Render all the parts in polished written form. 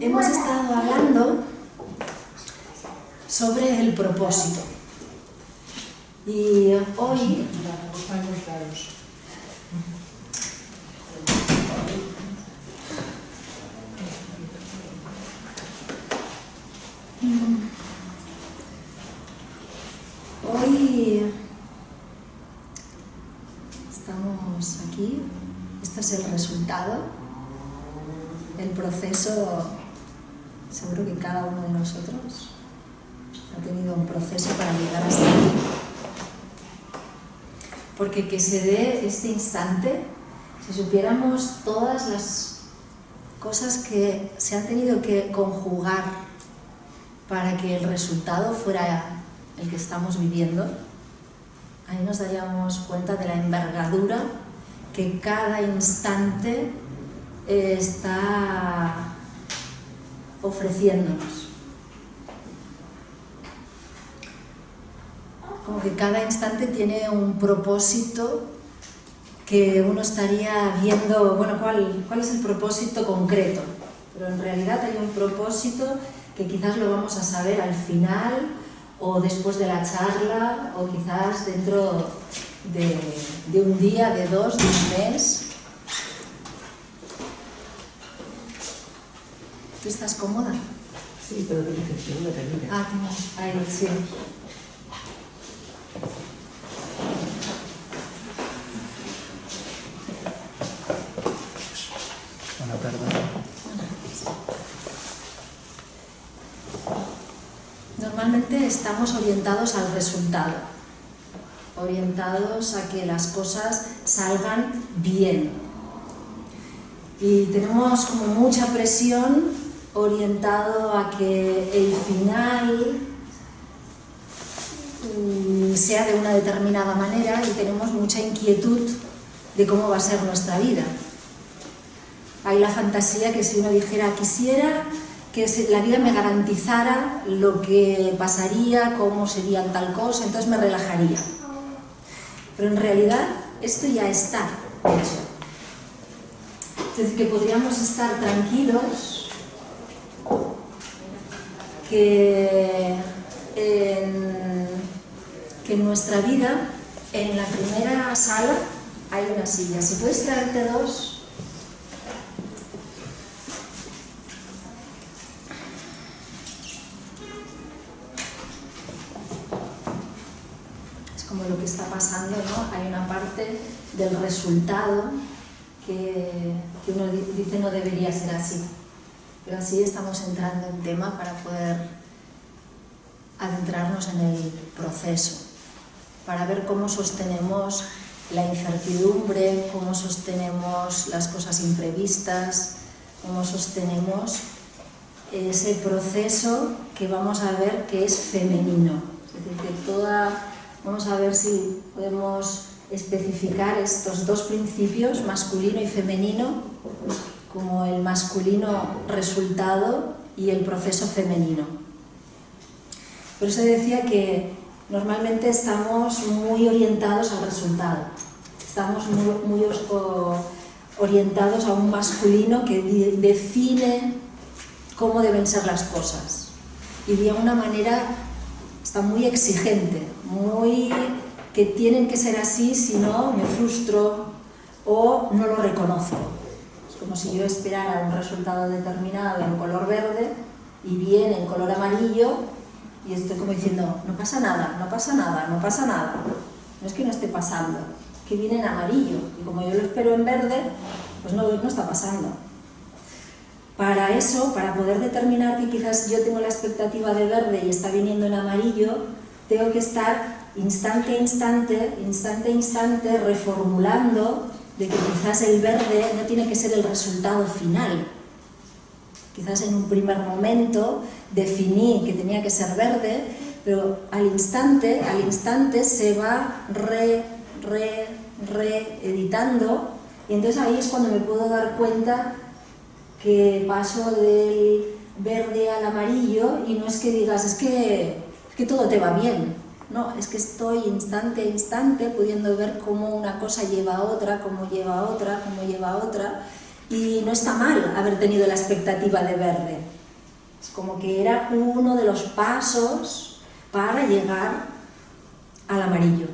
hemos estado hablando sobre el propósito. Y hoy estamos aquí, este es el resultado, el proceso. Seguro que cada uno de nosotros ha tenido un proceso para llegar hasta aquí. Porque que se dé este instante, si supiéramos todas las cosas que se han tenido que conjugar para que el resultado fuera el que estamos viviendo, ahí nos daríamos cuenta de la envergadura que cada instante está ofreciéndonos. Como que cada instante tiene un propósito que uno estaría viendo, bueno, ¿cuál es el propósito concreto? Pero en realidad hay un propósito que quizás lo vamos a saber al final, o después de la charla, o quizás dentro de un día, de dos, de un mes. ¿Tú estás cómoda? Sí, pero tengo que terminar. Ah, ahí, sí. Buenas tardes. Normalmente estamos orientados al resultado, orientados a que las cosas salgan bien. Y tenemos como mucha presión orientado a que el final sea de una determinada manera, y tenemos mucha inquietud de cómo va a ser nuestra vida. Hay la fantasía que si uno dijera, quisiera que la vida me garantizara lo que pasaría, cómo serían tal cosa, entonces me relajaría. Pero en realidad esto ya está hecho. Es decir, que podríamos estar tranquilos que en nuestra vida, en la primera sala, hay una silla. Si puedes traerte dos. Como lo que está pasando, ¿no? Hay una parte del resultado que uno dice no debería ser así, pero así estamos entrando en tema para poder adentrarnos en el proceso, para ver cómo sostenemos la incertidumbre, cómo sostenemos las cosas imprevistas, cómo sostenemos ese proceso que vamos a ver que es femenino. Es decir, que vamos a ver si podemos especificar estos dos principios, masculino y femenino, como el masculino resultado y el proceso femenino. Por eso decía que normalmente estamos muy orientados al resultado, estamos muy orientados a un masculino que define cómo deben ser las cosas y de una manera está muy exigente, muy que tienen que ser así, si no me frustro o no lo reconozco. Es como si yo esperara un resultado determinado en color verde y viene en color amarillo y estoy como diciendo, no pasa nada, no pasa nada, no pasa nada. No es que no esté pasando, es que viene en amarillo y como yo lo espero en verde, pues no está pasando. Para eso, para poder determinar que quizás yo tengo la expectativa de verde y está viniendo en amarillo, tengo que estar instante a instante, reformulando de que quizás el verde no tiene que ser el resultado final. Quizás en un primer momento definí que tenía que ser verde, pero al instante se va reeditando, y entonces ahí es cuando me puedo dar cuenta que paso del verde al amarillo y no es que digas, es que todo te va bien. No, es que estoy instante a instante pudiendo ver cómo una cosa lleva a otra, cómo lleva a otra, cómo lleva a otra, y no está mal haber tenido la expectativa de verde. Es como que era uno de los pasos para llegar al amarillo.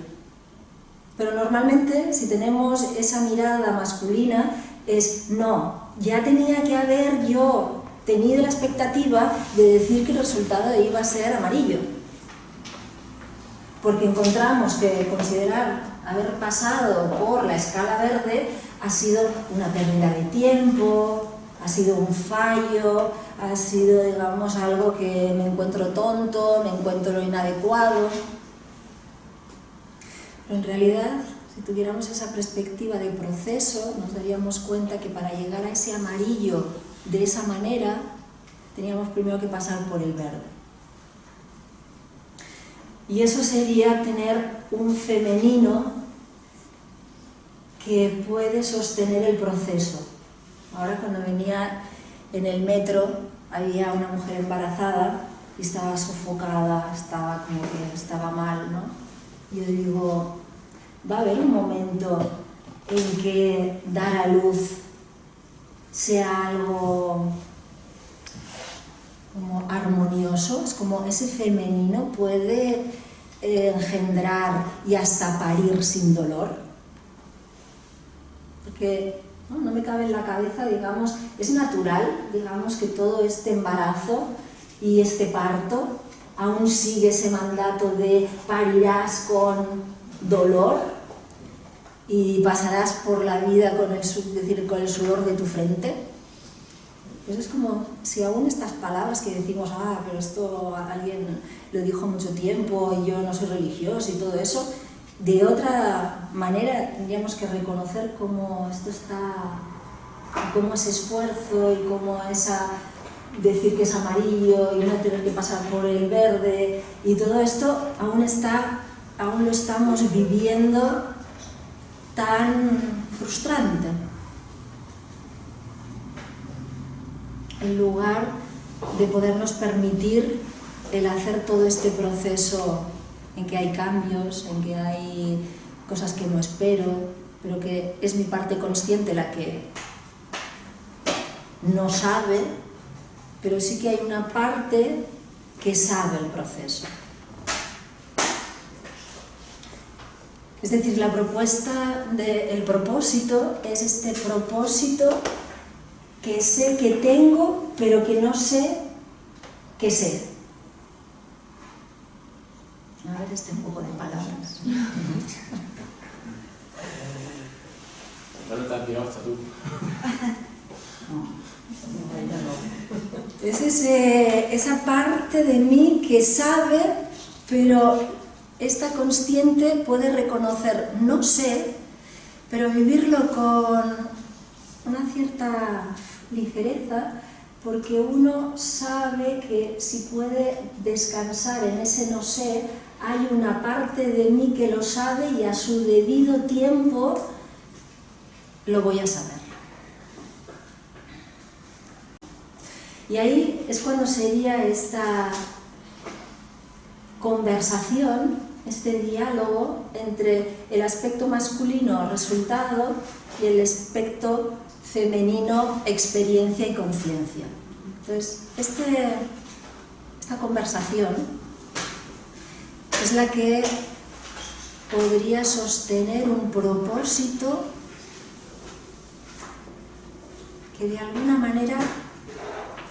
Pero normalmente, si tenemos esa mirada masculina, es no, ya tenía que haber yo tenido la expectativa de decir que el resultado iba a ser amarillo. Porque encontramos que considerar haber pasado por la escala verde ha sido una pérdida de tiempo, ha sido un fallo, ha sido, digamos, algo que me encuentro tonto, me encuentro inadecuado. Pero en realidad, si tuviéramos esa perspectiva de proceso, nos daríamos cuenta que para llegar a ese amarillo de esa manera, teníamos primero que pasar por el verde. Y eso sería tener un femenino que puede sostener el proceso. Ahora, cuando venía en el metro, había una mujer embarazada y estaba sofocada, estaba como que estaba mal, ¿no? Yo digo, va a haber un momento en que dar a luz sea algo como armonioso, es como ese femenino puede engendrar y hasta parir sin dolor. Porque no me cabe en la cabeza, digamos, es natural, digamos, que todo este embarazo y este parto aún sigue ese mandato de parirás con dolor y pasarás por la vida con el sudor de tu frente. Pues es como si aún estas palabras que decimos, pero esto alguien lo dijo mucho tiempo y yo no soy religioso y todo eso, de otra manera tendríamos que reconocer cómo esto está, cómo ese esfuerzo y cómo esa decir que es amarillo y no tener que pasar por el verde y todo esto aún lo estamos viviendo tan frustrante. En lugar de podernos permitir el hacer todo este proceso en que hay cambios, en que hay cosas que no espero, pero que es mi parte consciente la que no sabe, pero sí que hay una parte que sabe el proceso. Es decir, la propuesta del propósito es este propósito que sé que tengo, pero que no sé que sé. A ver un poco de palabras. No te has tirado hasta tú. Es esa parte de mí que sabe, pero esta consciente puede reconocer, no sé, pero vivirlo con una cierta ligereza, porque uno sabe que si puede descansar en ese no sé, hay una parte de mí que lo sabe y a su debido tiempo lo voy a saber. Y ahí es cuando sería esta conversación, este diálogo entre el aspecto masculino, resultado, y el aspecto femenino, experiencia y conciencia. Entonces, esta conversación es la que podría sostener un propósito que de alguna manera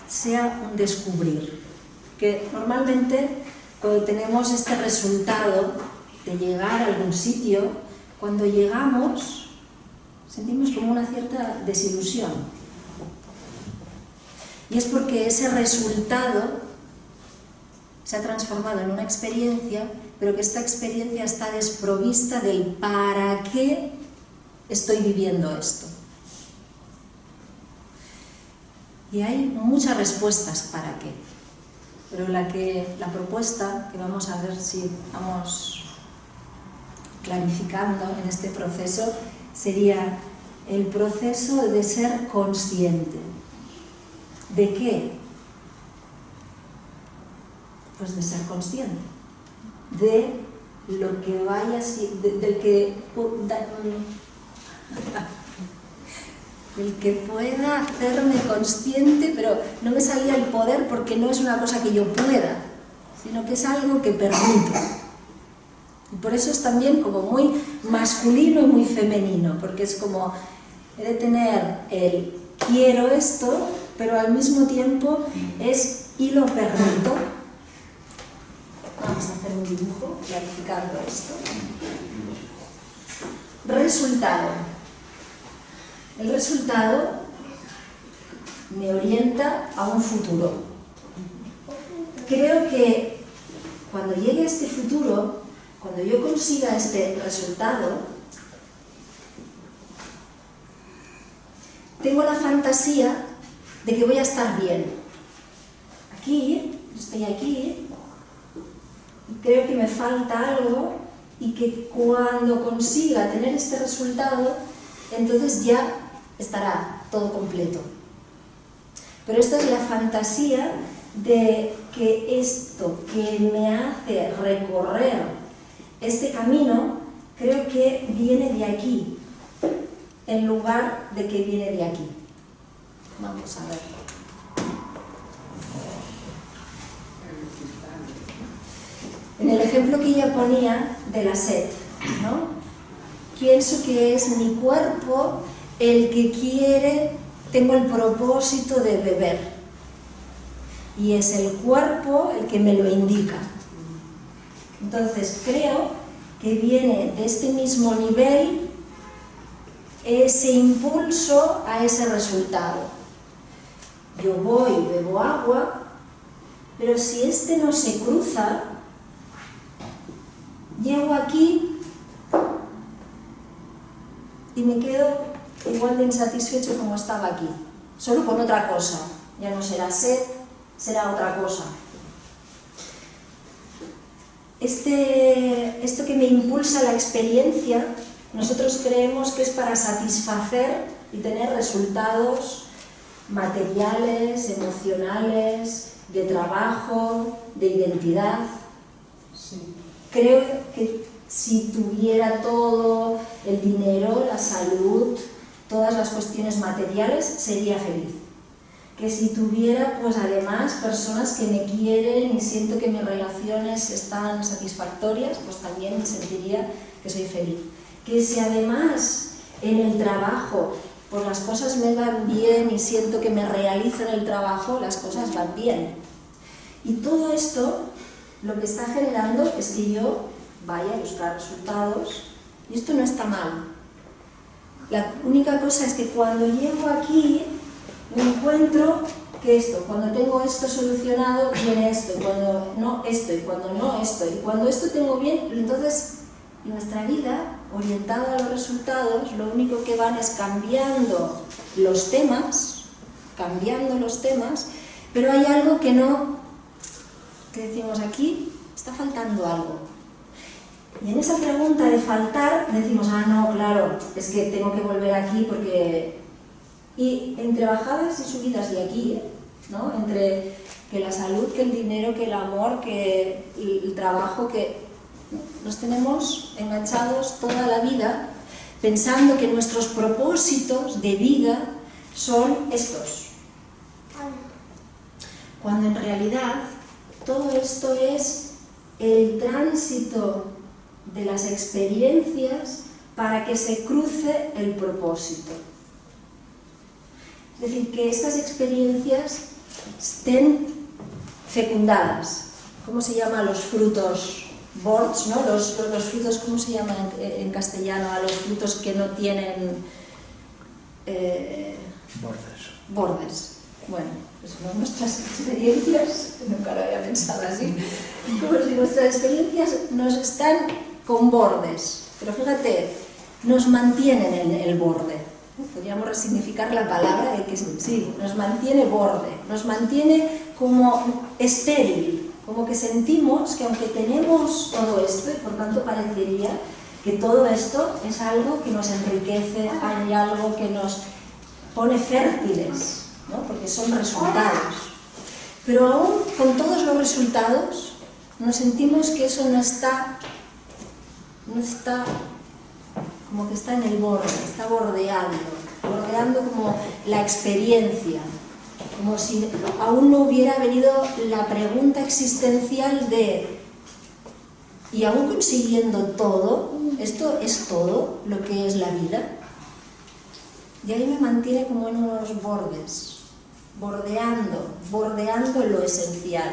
sea un descubrir. Que normalmente cuando tenemos este resultado de llegar a algún sitio, cuando llegamos sentimos como una cierta desilusión. Y es porque ese resultado se ha transformado en una experiencia, pero que esta experiencia está desprovista del para qué estoy viviendo esto. Y hay muchas respuestas para qué, pero la propuesta que vamos a ver si vamos clarificando en este proceso sería el proceso de ser consciente. ¿De qué? Pues de ser consciente de lo que vaya, del que el que pueda hacerme consciente, pero no me salía el poder porque no es una cosa que yo pueda, sino que es algo que permito. Y por eso es también como muy masculino y muy femenino, porque es como, he de tener el quiero esto, pero al mismo tiempo es y lo permito. Vamos a hacer un dibujo clarificando esto. Resultado. El resultado me orienta a un futuro. Creo que cuando llegue a este futuro, cuando yo consiga este resultado, tengo la fantasía de que voy a estar bien. Aquí, estoy aquí, y creo que me falta algo y que cuando consiga tener este resultado, entonces ya estará todo completo. Pero esta es la fantasía de que esto que me hace recorrer este camino, creo que viene de aquí, en lugar de que viene de aquí. Vamos a ver. En el ejemplo que ella ponía de la sed, ¿no? Pienso que es mi cuerpo el que quiere, tengo el propósito de beber. Y es el cuerpo el que me lo indica. Entonces creo que viene de este mismo nivel ese impulso a ese resultado. Yo voy, bebo agua, pero si este no se cruza, llego aquí y me quedo igual de insatisfecho como estaba aquí, solo con otra cosa. Ya no será sed, será otra cosa. Esto que me impulsa la experiencia, nosotros creemos que es para satisfacer y tener resultados materiales, emocionales, de trabajo, de identidad. Sí. Creo que si tuviera todo el dinero, la salud, todas las cuestiones materiales, sería feliz. Que si tuviera, pues además, personas que me quieren y siento que mis relaciones están satisfactorias, pues también sentiría que soy feliz. Que si además en el trabajo, pues las cosas me van bien y siento que me realizo en el trabajo, las cosas van bien. Y todo esto lo que está generando es que yo vaya a buscar resultados, y esto no está mal. La única cosa es que cuando llego aquí me encuentro que cuando tengo esto solucionado viene esto, y cuando no esto, y cuando no esto, y cuando esto tengo bien, entonces nuestra vida orientada a los resultados, lo único que van es cambiando los temas, pero hay algo que no, que decimos aquí, está faltando algo. Y en esa pregunta de faltar decimos, no, claro, es que tengo que volver aquí porque... Y entre bajadas y subidas de aquí, ¿no? Entre que la salud, que el dinero, que el amor, que el trabajo, que nos tenemos enganchados toda la vida pensando que nuestros propósitos de vida son estos. Cuando en realidad todo esto es el tránsito de las experiencias para que se cruce el propósito. Es decir, que estas experiencias estén fecundadas. ¿Cómo se llaman los frutos? Bords, ¿no? Los frutos, ¿cómo se llaman en castellano? A los frutos que no tienen... bordes. Bueno, pues son nuestras experiencias, nunca lo había pensado así, como si nuestras experiencias nos están con bordes, pero fíjate, nos mantienen en el borde. Podríamos resignificar la palabra de que sí, nos mantiene borde, nos mantiene como estéril, como que sentimos que aunque tenemos todo esto, y por tanto parecería que todo esto es algo que nos enriquece, hay algo que nos pone fértiles, ¿no? Porque son resultados. Pero aún con todos los resultados, nos sentimos que eso no está como que está en el borde, está bordeando. bordeando como la experiencia, como si aún no hubiera venido la pregunta existencial de ¿y aún consiguiendo todo? ¿Esto es todo lo que es la vida? Y ahí me mantiene como en unos bordes, bordeando lo esencial,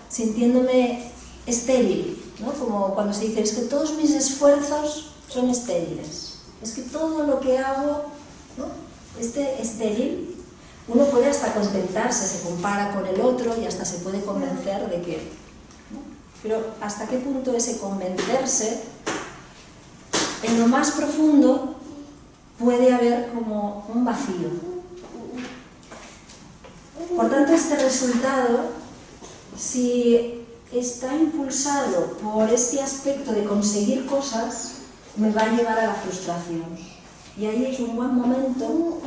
sintiéndome estéril, ¿no? Como cuando se dice, es que todos mis esfuerzos son estériles, es que todo lo que hago, ¿no? Estéril, uno puede hasta contentarse, se compara con el otro y hasta se puede convencer de que, ¿no? Pero ¿hasta qué punto ese convencerse, en lo más profundo, puede haber como un vacío? Por tanto, este resultado, si está impulsado por este aspecto de conseguir cosas, me va a llevar a la frustración. Y ahí es un buen momento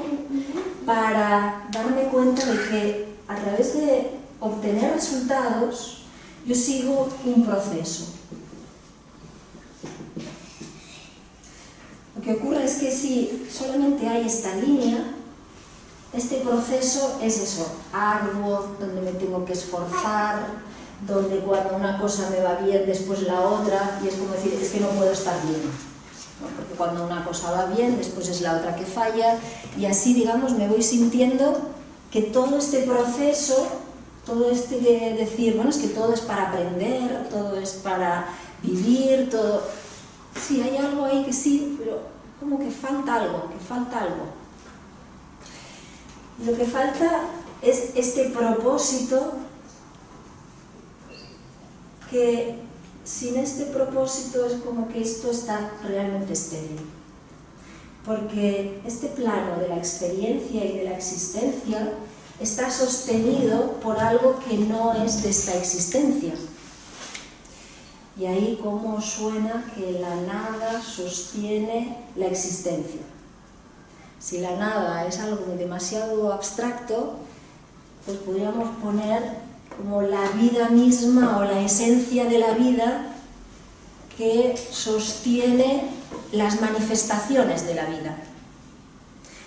para darme cuenta de que a través de obtener resultados, yo sigo un proceso. Lo que ocurre es que si solamente hay esta línea, este proceso es eso, arduo, donde me tengo que esforzar, donde cuando una cosa me va bien, después la otra, y es como decir, es que no puedo estar bien, ¿no? Porque cuando una cosa va bien, después es la otra que falla, y así, digamos, me voy sintiendo que todo este proceso, todo este de decir, bueno, es que todo es para aprender, todo es para vivir, todo... Sí, hay algo ahí que sí, pero como que falta algo, Lo que falta es este propósito, que sin este propósito es como que esto está realmente estéril. Porque este plano de la experiencia y de la existencia está sostenido por algo que no es de esta existencia. Y ahí cómo suena que la nada sostiene la existencia. Si la nada es algo demasiado abstracto, pues podríamos poner como la vida misma o la esencia de la vida que sostiene las manifestaciones de la vida.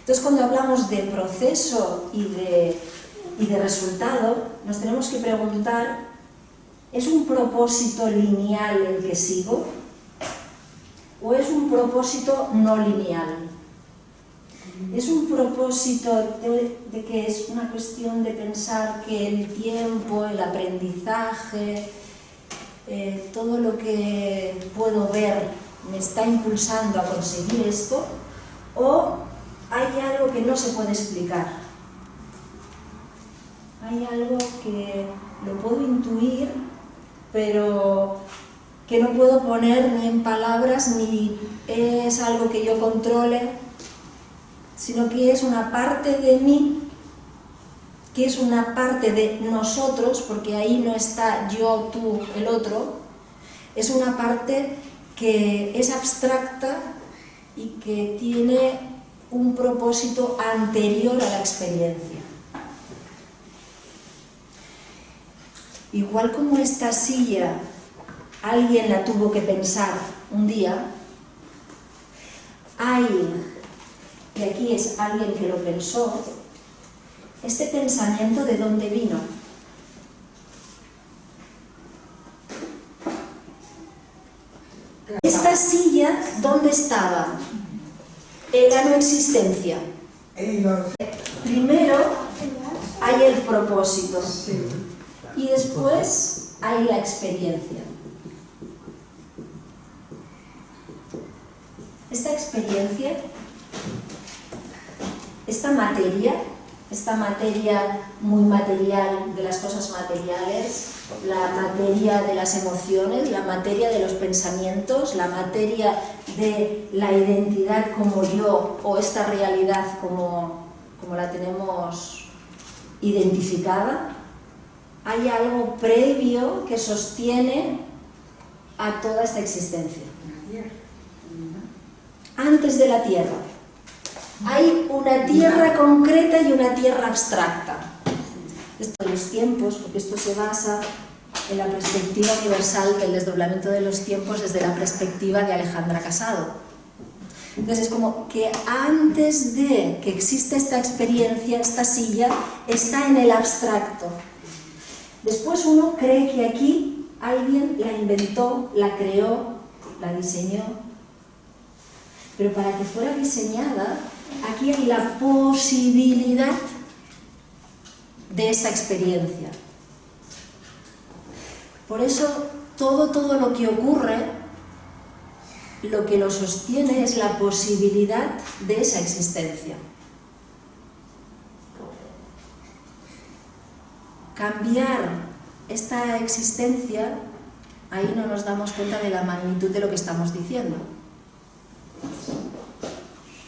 Entonces, cuando hablamos de proceso y de resultado, nos tenemos que preguntar, ¿es un propósito lineal el que sigo? ¿O es un propósito no lineal? Es un propósito de que es una cuestión de pensar que el tiempo, el aprendizaje, todo lo que puedo ver me está impulsando a conseguir esto, o hay algo que no se puede explicar. Hay algo que lo puedo intuir, pero que no puedo poner ni en palabras, ni es algo que yo controle, sino que es una parte de mí, que es una parte de nosotros, porque ahí no está yo, tú, el otro, es una parte que es abstracta y que tiene un propósito anterior a la experiencia. Igual como esta silla, alguien la tuvo que pensar un día, y aquí es alguien que lo pensó, este pensamiento ¿de dónde vino? Esta silla, ¿dónde estaba? En la no existencia. Primero hay el propósito y después hay la experiencia. Esta experiencia, esta materia muy material de las cosas materiales, la materia de las emociones, la materia de los pensamientos, la materia de la identidad como yo o esta realidad como la tenemos identificada, hay algo previo que sostiene a toda esta existencia. Antes de la Tierra. Hay una tierra concreta y una tierra abstracta. Esto de los tiempos, porque esto se basa en la perspectiva universal del desdoblamiento de los tiempos desde la perspectiva de Alejandra Casado. Entonces es como que antes de que exista esta experiencia, esta silla está en el abstracto. Después uno cree que aquí alguien la inventó, la creó, la diseñó. Pero para que fuera diseñada, aquí hay la posibilidad de esta experiencia. Por eso todo lo que ocurre, lo que lo sostiene es la posibilidad de esa existencia. Cambiar esta existencia, ahí no nos damos cuenta de la magnitud de lo que estamos diciendo.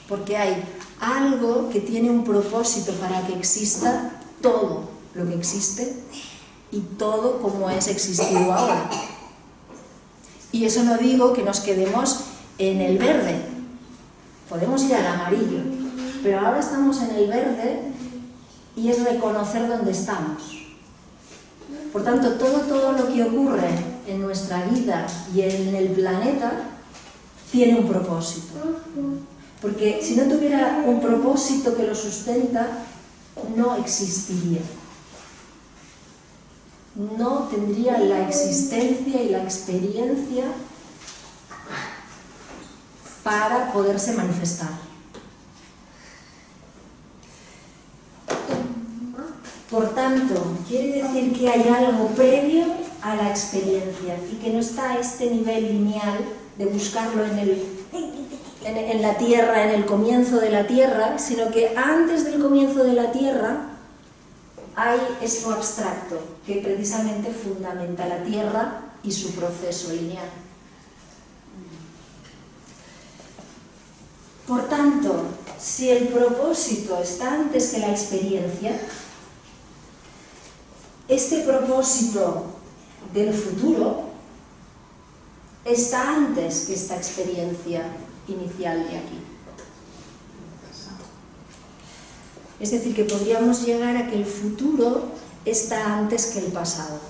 Porque hay algo que tiene un propósito para que exista todo lo que existe y todo como es existido ahora. Y eso no digo que nos quedemos en el verde, podemos ir al amarillo, pero ahora estamos en el verde y es reconocer dónde estamos. Por tanto, todo lo que ocurre en nuestra vida y en el planeta tiene un propósito. Porque si no tuviera un propósito que lo sustenta, no existiría. No tendría la existencia y la experiencia para poderse manifestar. Por tanto, quiere decir que hay algo previo a la experiencia y que no está a este nivel lineal de buscarlo en la Tierra, en el comienzo de la Tierra, sino que antes del comienzo de la Tierra hay esto abstracto que precisamente fundamenta la Tierra y su proceso lineal. Por tanto, si el propósito está antes que la experiencia, este propósito del futuro está antes que esta experiencia inicial de aquí. Es decir, que podríamos llegar a que el futuro está antes que el pasado.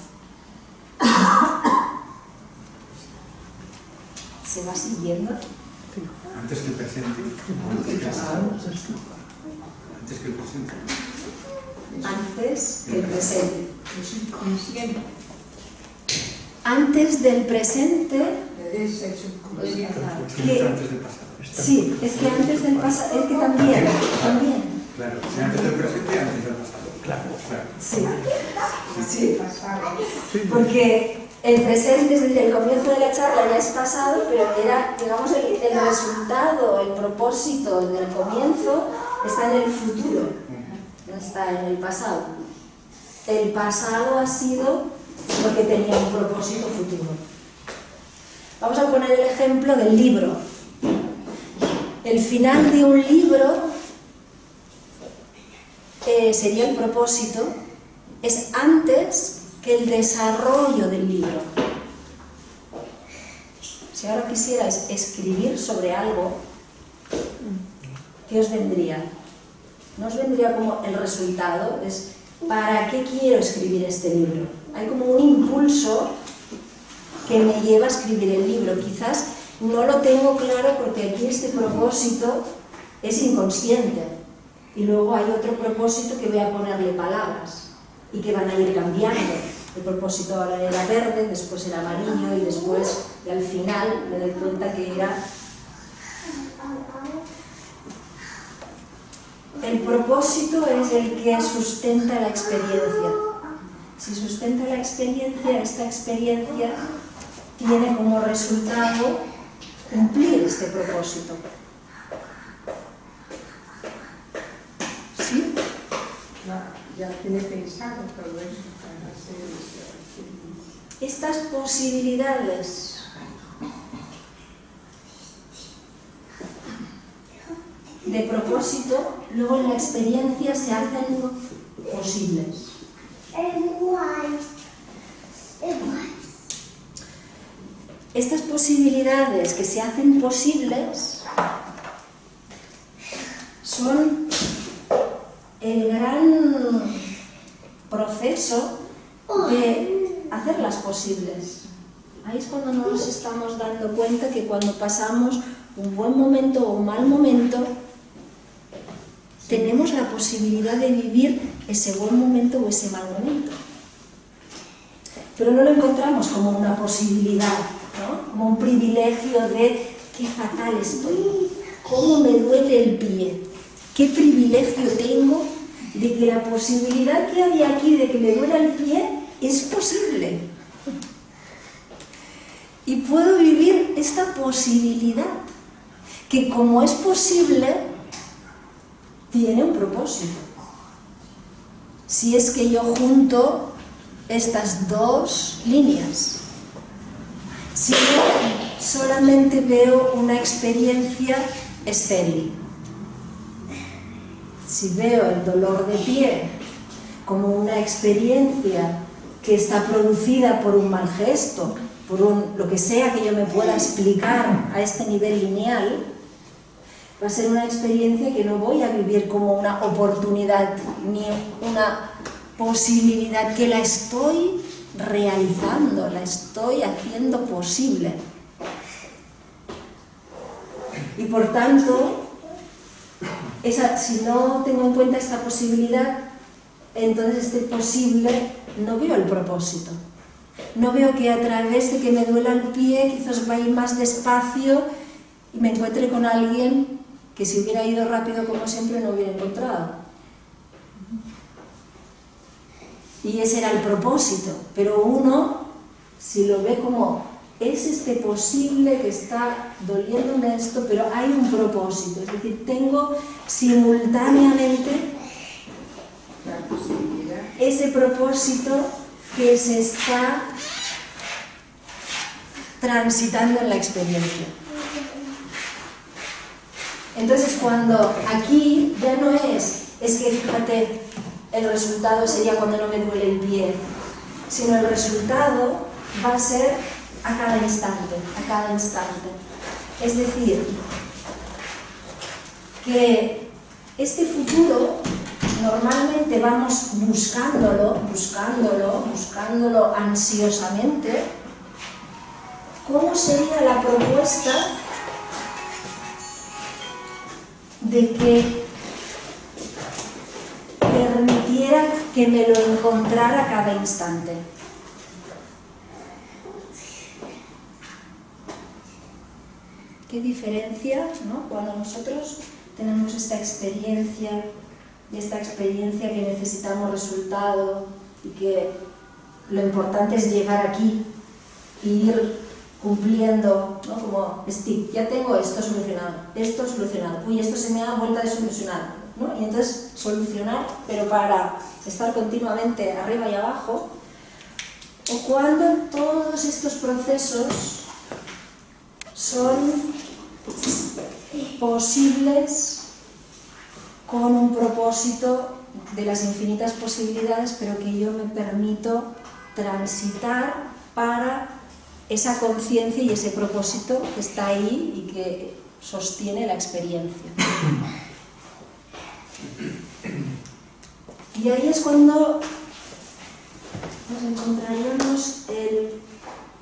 ¿Se va siguiendo? Antes que el presente. Antes que el pasado. Antes que el presente. Antes que el presente. Antes del presente. Antes del pasado. Sí, es que antes del pasado, es que también. Claro, si antes del presente y antes del pasado. Claro. Sí. Porque el presente, desde el comienzo de la charla, ya es pasado, pero era, digamos, el resultado, el propósito del comienzo está en el futuro, no está en el pasado. El pasado ha sido lo que tenía un propósito futuro. Vamos a poner el ejemplo del libro. El final de un libro sería el propósito, es antes que el desarrollo del libro. Si ahora quisierais escribir sobre algo, ¿qué os vendría? No os vendría como el resultado, es ¿para qué quiero escribir este libro? Hay como un impulso que me lleva a escribir el libro. Quizás no lo tengo claro porque aquí este propósito es inconsciente. Y luego hay otro propósito que voy a ponerle palabras y que van a ir cambiando. El propósito ahora era verde, después era amarillo y después, y al final, me doy cuenta que era... El propósito es el que sustenta la experiencia. Si sustenta la experiencia, esta experiencia tiene como resultado cumplir este propósito. ¿Sí? Ya tiene pensado todo eso para hacer eso. Estas posibilidades de propósito, luego en la experiencia se hacen posibles. Estas posibilidades que se hacen posibles son el gran proceso de hacerlas posibles. Ahí es cuando nos estamos dando cuenta que cuando pasamos un buen momento o un mal momento, tenemos la posibilidad de vivir ese buen momento o ese mal momento. Pero no lo encontramos como una posibilidad, ¿no? Como un privilegio de qué fatal estoy, cómo me duele el pie, qué privilegio tengo de que la posibilidad que hay aquí de que me duela el pie es posible. Y puedo vivir esta posibilidad, que como es posible, tiene un propósito. Si es que yo junto estas dos líneas, si yo solamente veo una experiencia estéril, si veo el dolor de pie como una experiencia que está producida por un mal gesto, por lo que sea que yo me pueda explicar a este nivel lineal, va a ser una experiencia que no voy a vivir como una oportunidad ni una posibilidad, que la estoy realizando, la estoy haciendo posible. Y por tanto, si no tengo en cuenta esta posibilidad, entonces este posible no veo el propósito. No veo que a través de que me duela el pie quizás va a ir más despacio y me encuentre con alguien que si hubiera ido rápido como siempre no hubiera encontrado. Y ese era el propósito. Pero uno, si lo ve como es este posible que está doliéndome esto, pero hay un propósito. Es decir, tengo simultáneamente ese propósito que se está transitando en la experiencia. Entonces, cuando aquí ya no es que fíjate, el resultado sería cuando no me duele el pie, sino el resultado va a ser a cada instante, a cada instante. Es decir, que este futuro normalmente vamos buscándolo ansiosamente. ¿Cómo sería la propuesta de que permitiera que me lo encontrara cada instante? ¿Qué diferencia, ¿no? Cuando nosotros tenemos esta experiencia que necesitamos resultado y que lo importante es llegar aquí y ir cumpliendo, ¿no? Como stick, ya tengo esto solucionado, uy, esto se me ha vuelto a solucionar, ¿no? Y entonces solucionar, pero para estar continuamente arriba y abajo, o cuando todos estos procesos son posibles con un propósito de las infinitas posibilidades, pero que yo me permito transitar para esa conciencia y ese propósito que está ahí y que sostiene la experiencia. Y ahí es cuando nos encontraríamos el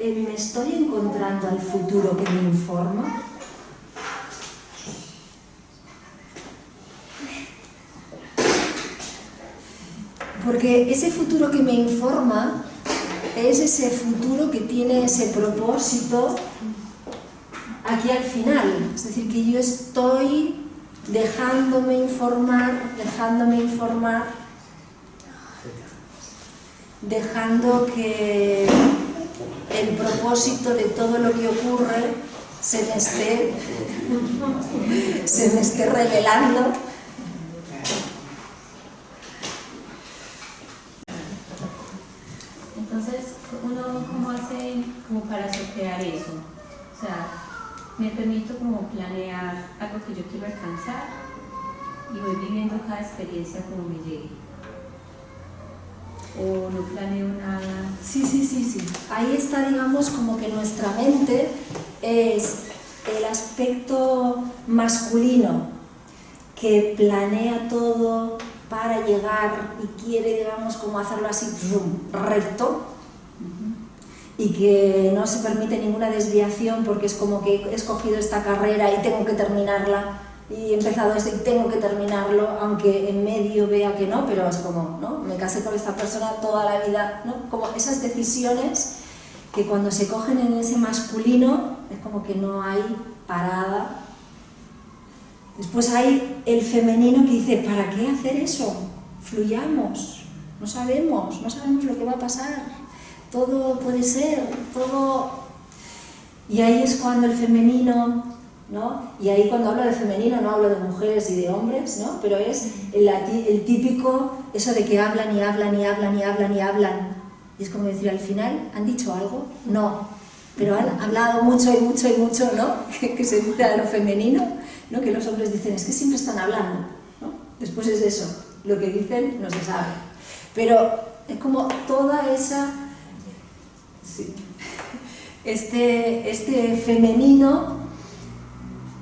me estoy encontrando al futuro que me informa. Porque ese futuro que me informa es ese futuro que tiene ese propósito aquí al final. Es decir, que yo estoy dejándome informar, dejando que el propósito de todo lo que ocurre se me esté revelando. Entonces, ¿uno cómo hace como para sortear eso? O sea, me permito como planear algo que yo quiero alcanzar y voy viviendo cada experiencia como me llegue. O no planeo nada. Sí. Ahí está, digamos, como que nuestra mente es el aspecto masculino que planea todo para llegar y quiere, digamos, como hacerlo así, recto. y que no se permite ninguna desviación porque es como que he escogido esta carrera y tengo que terminarla, y he empezado esto y tengo que terminarlo, aunque en medio vea que no, pero es como, ¿no? Me casé con esta persona toda la vida, ¿no? Como esas decisiones que cuando se cogen en ese masculino es como que no hay parada. Después hay el femenino que dice, ¿para qué hacer eso? Fluyamos, no sabemos lo que va a pasar, todo puede ser, todo... Y ahí es cuando el femenino, ¿no? Y ahí cuando hablo de femenino no hablo de mujeres y de hombres, ¿no? Pero es el típico, eso de que hablan y hablan y hablan y hablan y hablan. Y es como decir, al final, ¿han dicho algo? No, pero han hablado mucho y mucho y mucho, ¿no? Que se dice a lo femenino, ¿no? Que los hombres dicen, es que siempre están hablando, ¿no? Después es eso, lo que dicen no se sabe. Pero es como toda esa... Sí. Este femenino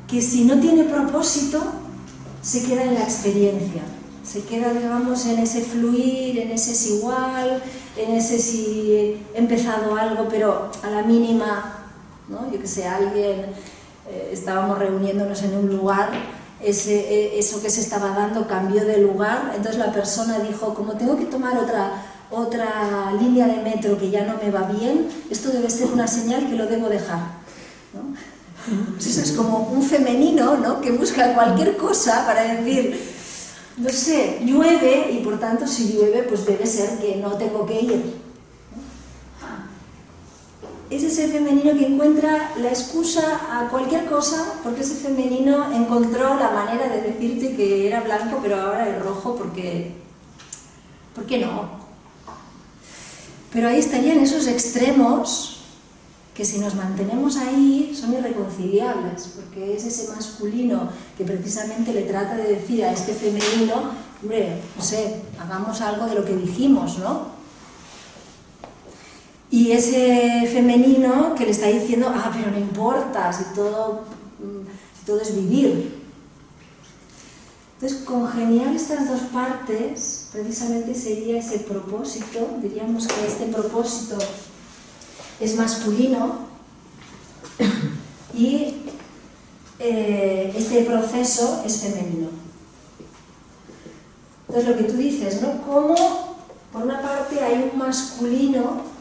que si no tiene propósito se queda en la experiencia, se queda, digamos, en ese fluir, en ese es igual, en ese si he empezado algo pero a la mínima, ¿no? Yo que sé, alguien, estábamos reuniéndonos en un lugar, eso que se estaba dando cambió de lugar, entonces la persona dijo, como tengo que tomar otra línea de metro que ya no me va bien, esto debe ser una señal que lo debo dejar, ¿no? Pues eso es como un femenino, ¿no? Que busca cualquier cosa para decir, no sé, llueve y por tanto si llueve pues debe ser que no tengo que ir. Es ese femenino que encuentra la excusa a cualquier cosa, porque ese femenino encontró la manera de decirte que era blanco pero ahora es rojo porque... ¿Por qué no? Pero ahí estarían esos extremos que si nos mantenemos ahí son irreconciliables, porque es ese masculino que precisamente le trata de decir a este femenino, hombre, no sé, hagamos algo de lo que dijimos, ¿no? Y ese femenino que le está diciendo, pero no importa, si todo es vivir. Entonces, congeniar estas dos partes, precisamente sería ese propósito, diríamos que este propósito es masculino y este proceso es femenino. Entonces, lo que tú dices, ¿no? Cómo, por una parte, hay un masculino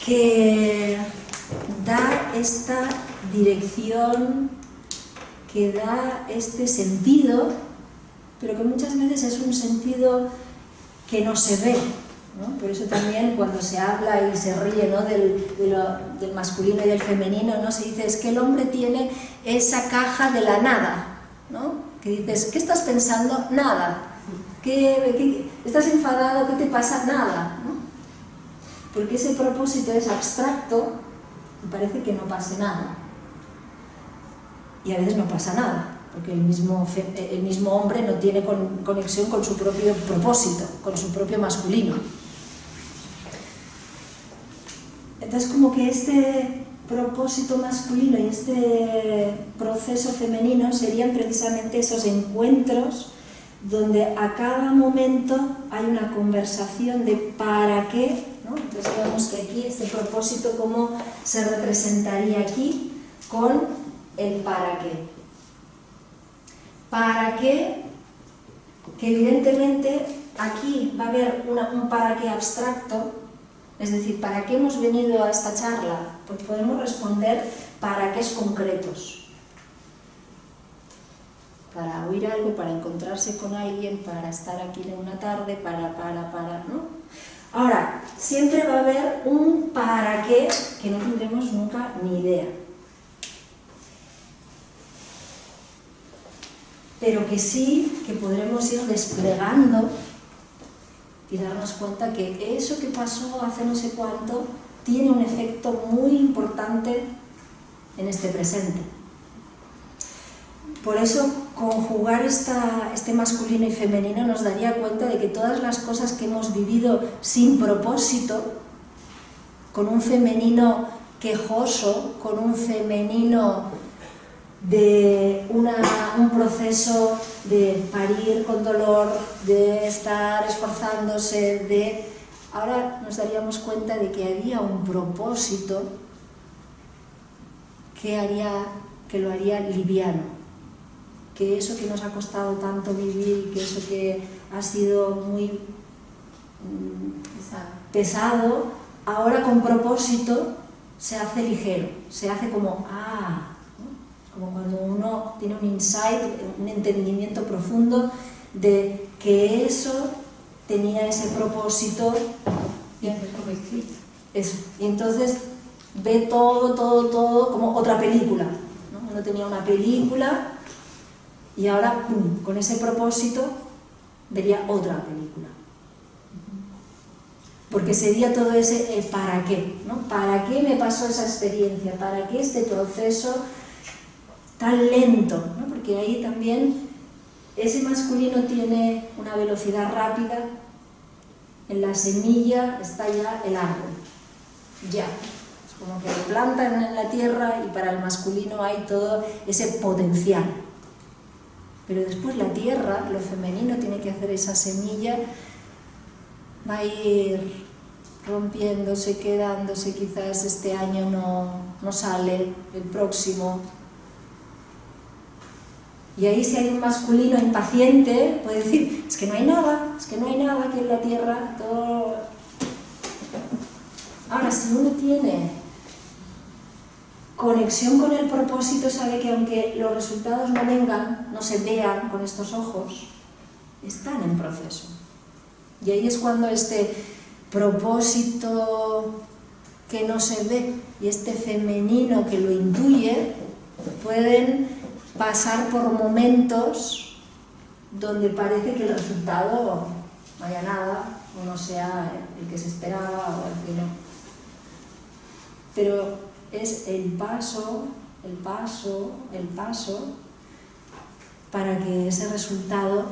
que da esta dirección, que da este sentido, pero que muchas veces es un sentido que no se ve, ¿no? Por eso también cuando se habla y se ríe, ¿no? del masculino y del femenino, ¿no? Se dice, es que el hombre tiene esa caja de la nada, ¿no? Que dices, ¿qué estás pensando? Nada. ¿Qué estás enfadado? ¿Qué te pasa? Nada, ¿no? Porque ese propósito es abstracto y parece que no pase nada. Y a veces no pasa nada, porque el mismo hombre no tiene conexión con su propio propósito, con su propio masculino. Entonces, como que este propósito masculino y este proceso femenino serían precisamente esos encuentros donde a cada momento hay una conversación de para qué, ¿no? Entonces vemos que aquí este propósito cómo se representaría aquí con el para qué. Para qué, que evidentemente aquí va a haber un para qué abstracto, es decir, ¿para qué hemos venido a esta charla? Pues podemos responder para qué es concretos. Para oír algo, para encontrarse con alguien, para estar aquí en una tarde, para, ¿no? Ahora, siempre va a haber un para qué que no tendremos nunca ni idea. Pero que sí que podremos ir desplegando y darnos cuenta que eso que pasó hace no sé cuánto tiene un efecto muy importante en este presente. Por eso, conjugar este masculino y femenino nos daría cuenta de que todas las cosas que hemos vivido sin propósito, con un femenino quejoso, con un femenino de un proceso de parir con dolor, de estar esforzándose, ahora nos daríamos cuenta de que había un propósito que lo haría liviano, que eso que nos ha costado tanto vivir, que eso que ha sido muy pesado, ahora con propósito se hace ligero, se hace como, ¿no? Como cuando uno tiene un insight, un entendimiento profundo de que eso tenía ese propósito. Eso. Y entonces ve todo como otra película, ¿no? Uno tenía una película y ahora, ¡pum!, con ese propósito vería otra película. Porque sería todo ese ¿para qué? ¿No? ¿Para qué me pasó esa experiencia? ¿Para qué este proceso tan lento? ¿No? Porque ahí también ese masculino tiene una velocidad rápida. En la semilla está ya el árbol. Ya. Es como que lo plantan en la tierra y para el masculino hay todo ese potencial. Pero después la tierra, lo femenino, tiene que hacer esa semilla, va a ir rompiéndose, quedándose, quizás este año no sale, el próximo. Y ahí si hay un masculino impaciente, puede decir, es que no hay nada aquí en la tierra, todo. Ahora, si uno tiene conexión con el propósito, sabe que aunque los resultados no vengan, no se vean con estos ojos, están en proceso. Y ahí es cuando este propósito que no se ve y este femenino que lo intuye pueden pasar por momentos donde parece que el resultado no haya nada o no sea el que se esperaba o el que no. Pero es el paso para que ese resultado,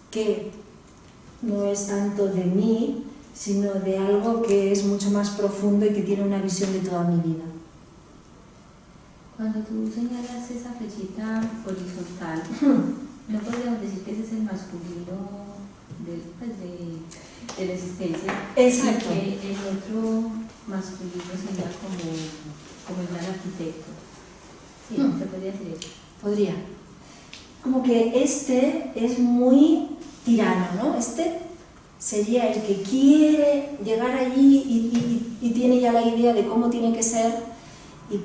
que no es tanto de mí, sino de algo que es mucho más profundo y que tiene una visión de toda mi vida. Cuando tú señalas esa flechita horizontal, ¿no podríamos decir que ese es el masculino de la existencia? Exacto. Y que el otro masculino sería como el gran arquitecto. Sí, ¿se podría decir eso? Podría. Como que este es muy tirano, ¿no? Este sería el que quiere llegar allí y tiene ya la idea de cómo tiene que ser y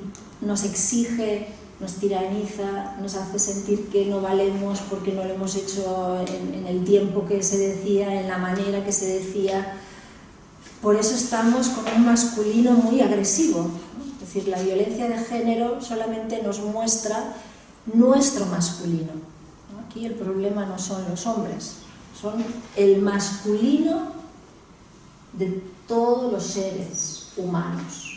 nos exige, nos tiraniza, nos hace sentir que no valemos porque no lo hemos hecho en el tiempo que se decía, en la manera que se decía. Por eso estamos con un masculino muy agresivo, ¿no? Es decir, la violencia de género solamente nos muestra nuestro masculino, ¿no? Aquí el problema no son los hombres, son el masculino de todos los seres humanos.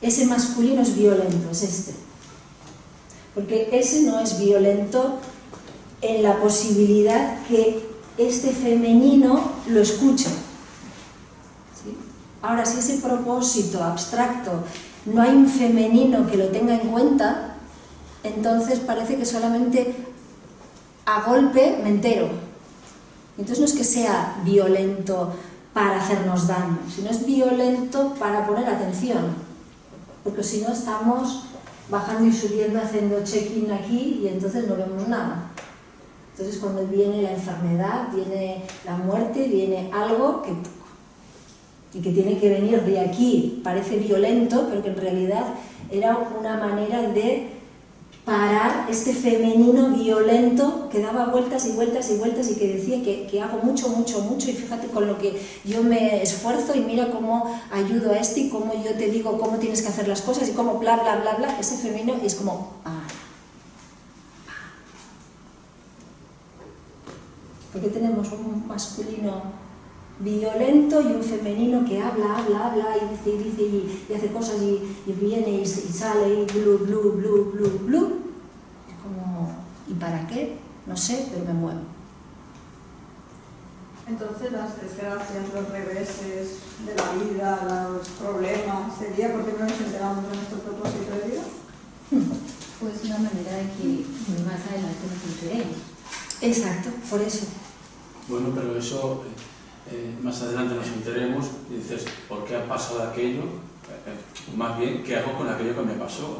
Ese masculino es violento, es este. Porque ese no es violento en la posibilidad que este femenino lo escuche. ¿Sí? Ahora, si ese propósito abstracto no hay un femenino que lo tenga en cuenta, entonces parece que solamente a golpe me entero. Entonces no es que sea violento para hacernos daño, sino es violento para poner atención. Porque si no estamos bajando y subiendo, haciendo check-in aquí y entonces no vemos nada. Entonces cuando viene la enfermedad, viene la muerte, viene algo que tiene que venir de aquí, parece violento, pero que en realidad era una manera de parar este femenino violento que daba vueltas y vueltas y vueltas y que decía que hago mucho y fíjate con lo que yo me esfuerzo y mira cómo ayudo a este y cómo yo te digo cómo tienes que hacer las cosas y cómo bla bla bla bla. Ese femenino es como porque tenemos un masculino violento y un femenino que habla y dice y hace cosas y viene y sale y blu. Es como, ¿y para qué? No sé, pero me muevo. Entonces las desgracias, los reveses de la vida, los problemas, ¿sería porque no nos enteramos de nuestro propósito de vida? Pues una manera de que más adelante nos enteremos. Exacto, por eso. Bueno, pero eso más adelante nos enteremos y dices, ¿por qué ha pasado aquello? Más bien, ¿qué hago con aquello que me pasó?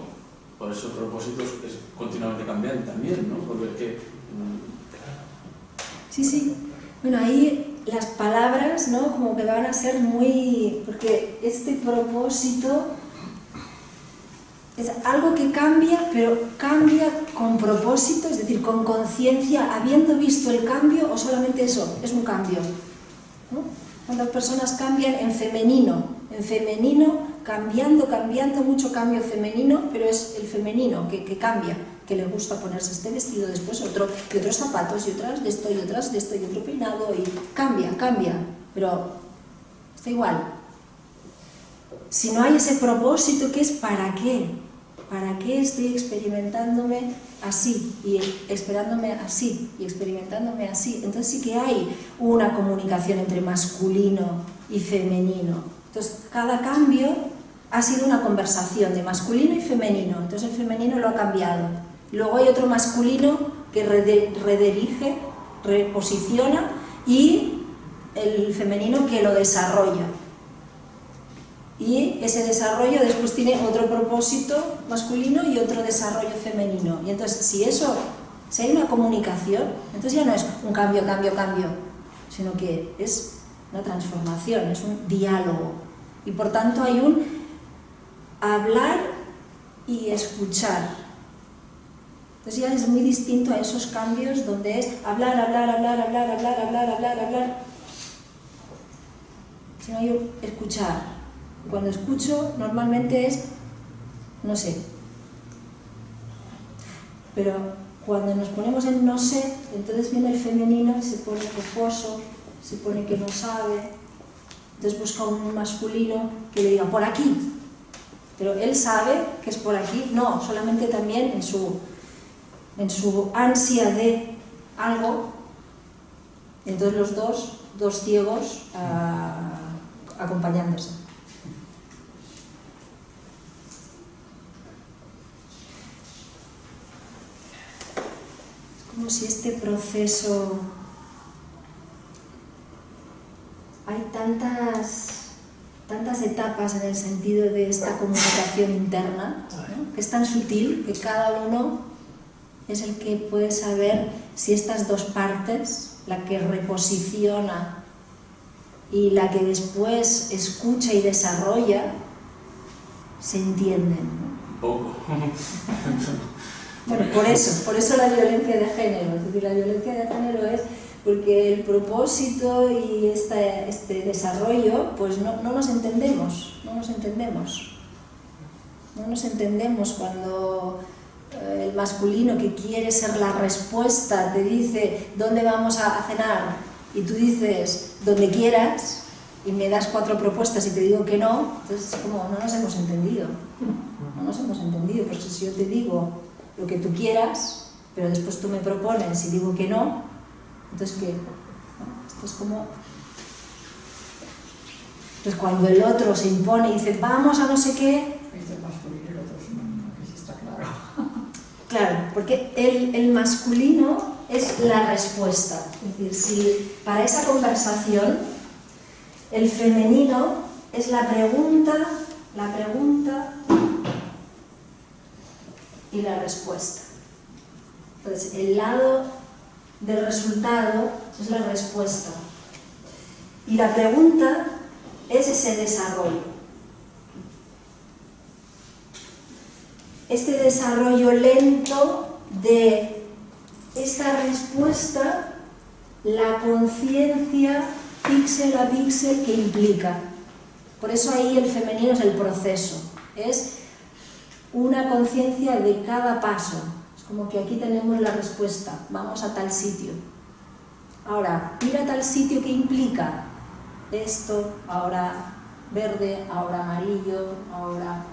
Por eso el propósito es continuamente cambiante también, ¿no? Porque es que... Sí, sí. Bueno, ahí las palabras, ¿no? Como que van a ser muy... Porque este propósito es algo que cambia, pero cambia con propósito, es decir, con conciencia, habiendo visto el cambio, o solamente eso, es un cambio, ¿no? Cuántas personas cambian en femenino, cambiando, mucho cambio femenino, pero es el femenino que cambia, que le gusta ponerse este vestido, después otro, y otros zapatos, y otras de esto, y otras de esto, y otro peinado, y cambia, pero está igual. Si no hay ese propósito, ¿qué es para qué? ¿Para qué estoy experimentándome así y esperándome así y experimentándome así? Entonces sí que hay una comunicación entre masculino y femenino. Entonces cada cambio ha sido una conversación de masculino y femenino. Entonces el femenino lo ha cambiado. Luego hay otro masculino que redirige, reposiciona, y el femenino que lo desarrolla. Y ese desarrollo después tiene otro propósito masculino y otro desarrollo femenino. Y entonces, si hay una comunicación, entonces ya no es un cambio, sino que es una transformación, es un diálogo. Y por tanto hay un hablar y escuchar. Entonces ya es muy distinto a esos cambios donde es hablar. Sino hay un escuchar. Cuando escucho, normalmente es, no sé. Pero cuando nos ponemos en no sé, entonces viene el femenino y se pone quejoso, se pone que no sabe. Entonces busca un masculino que le diga, por aquí. Pero él sabe que es por aquí. No, solamente también en su ansia de algo. Entonces los dos ciegos acompañándose. Como si este proceso, hay tantas etapas en el sentido de esta comunicación interna, ¿no? Que es tan sutil que cada uno es el que puede saber si estas dos partes, la que reposiciona y la que después escucha y desarrolla, se entienden, ¿no? Poco. Bueno, por eso la violencia de género. Es decir, la violencia de género es porque el propósito y este desarrollo, pues no nos entendemos. No nos entendemos cuando el masculino que quiere ser la respuesta te dice ¿dónde vamos a cenar? Y tú dices donde quieras y me das 4 propuestas y te digo que no, entonces es como no nos hemos entendido. Porque si yo te digo lo que tú quieras, pero después tú me propones y digo que no, entonces ¿qué? ¿No? Esto es como... Entonces cuando el otro se impone y dice vamos a no sé qué... Claro, porque el masculino es la respuesta. Es decir, si para esa conversación el femenino es la pregunta y la respuesta. Entonces, el lado del resultado es la respuesta. Y la pregunta es ese desarrollo. Este desarrollo lento de esta respuesta, la conciencia píxel a píxel que implica. Por eso ahí el femenino es el proceso. Es una conciencia de cada paso. Es como que aquí tenemos la respuesta, vamos a tal sitio. Ahora, ir a tal sitio que implica esto, ahora verde, ahora amarillo, ahora...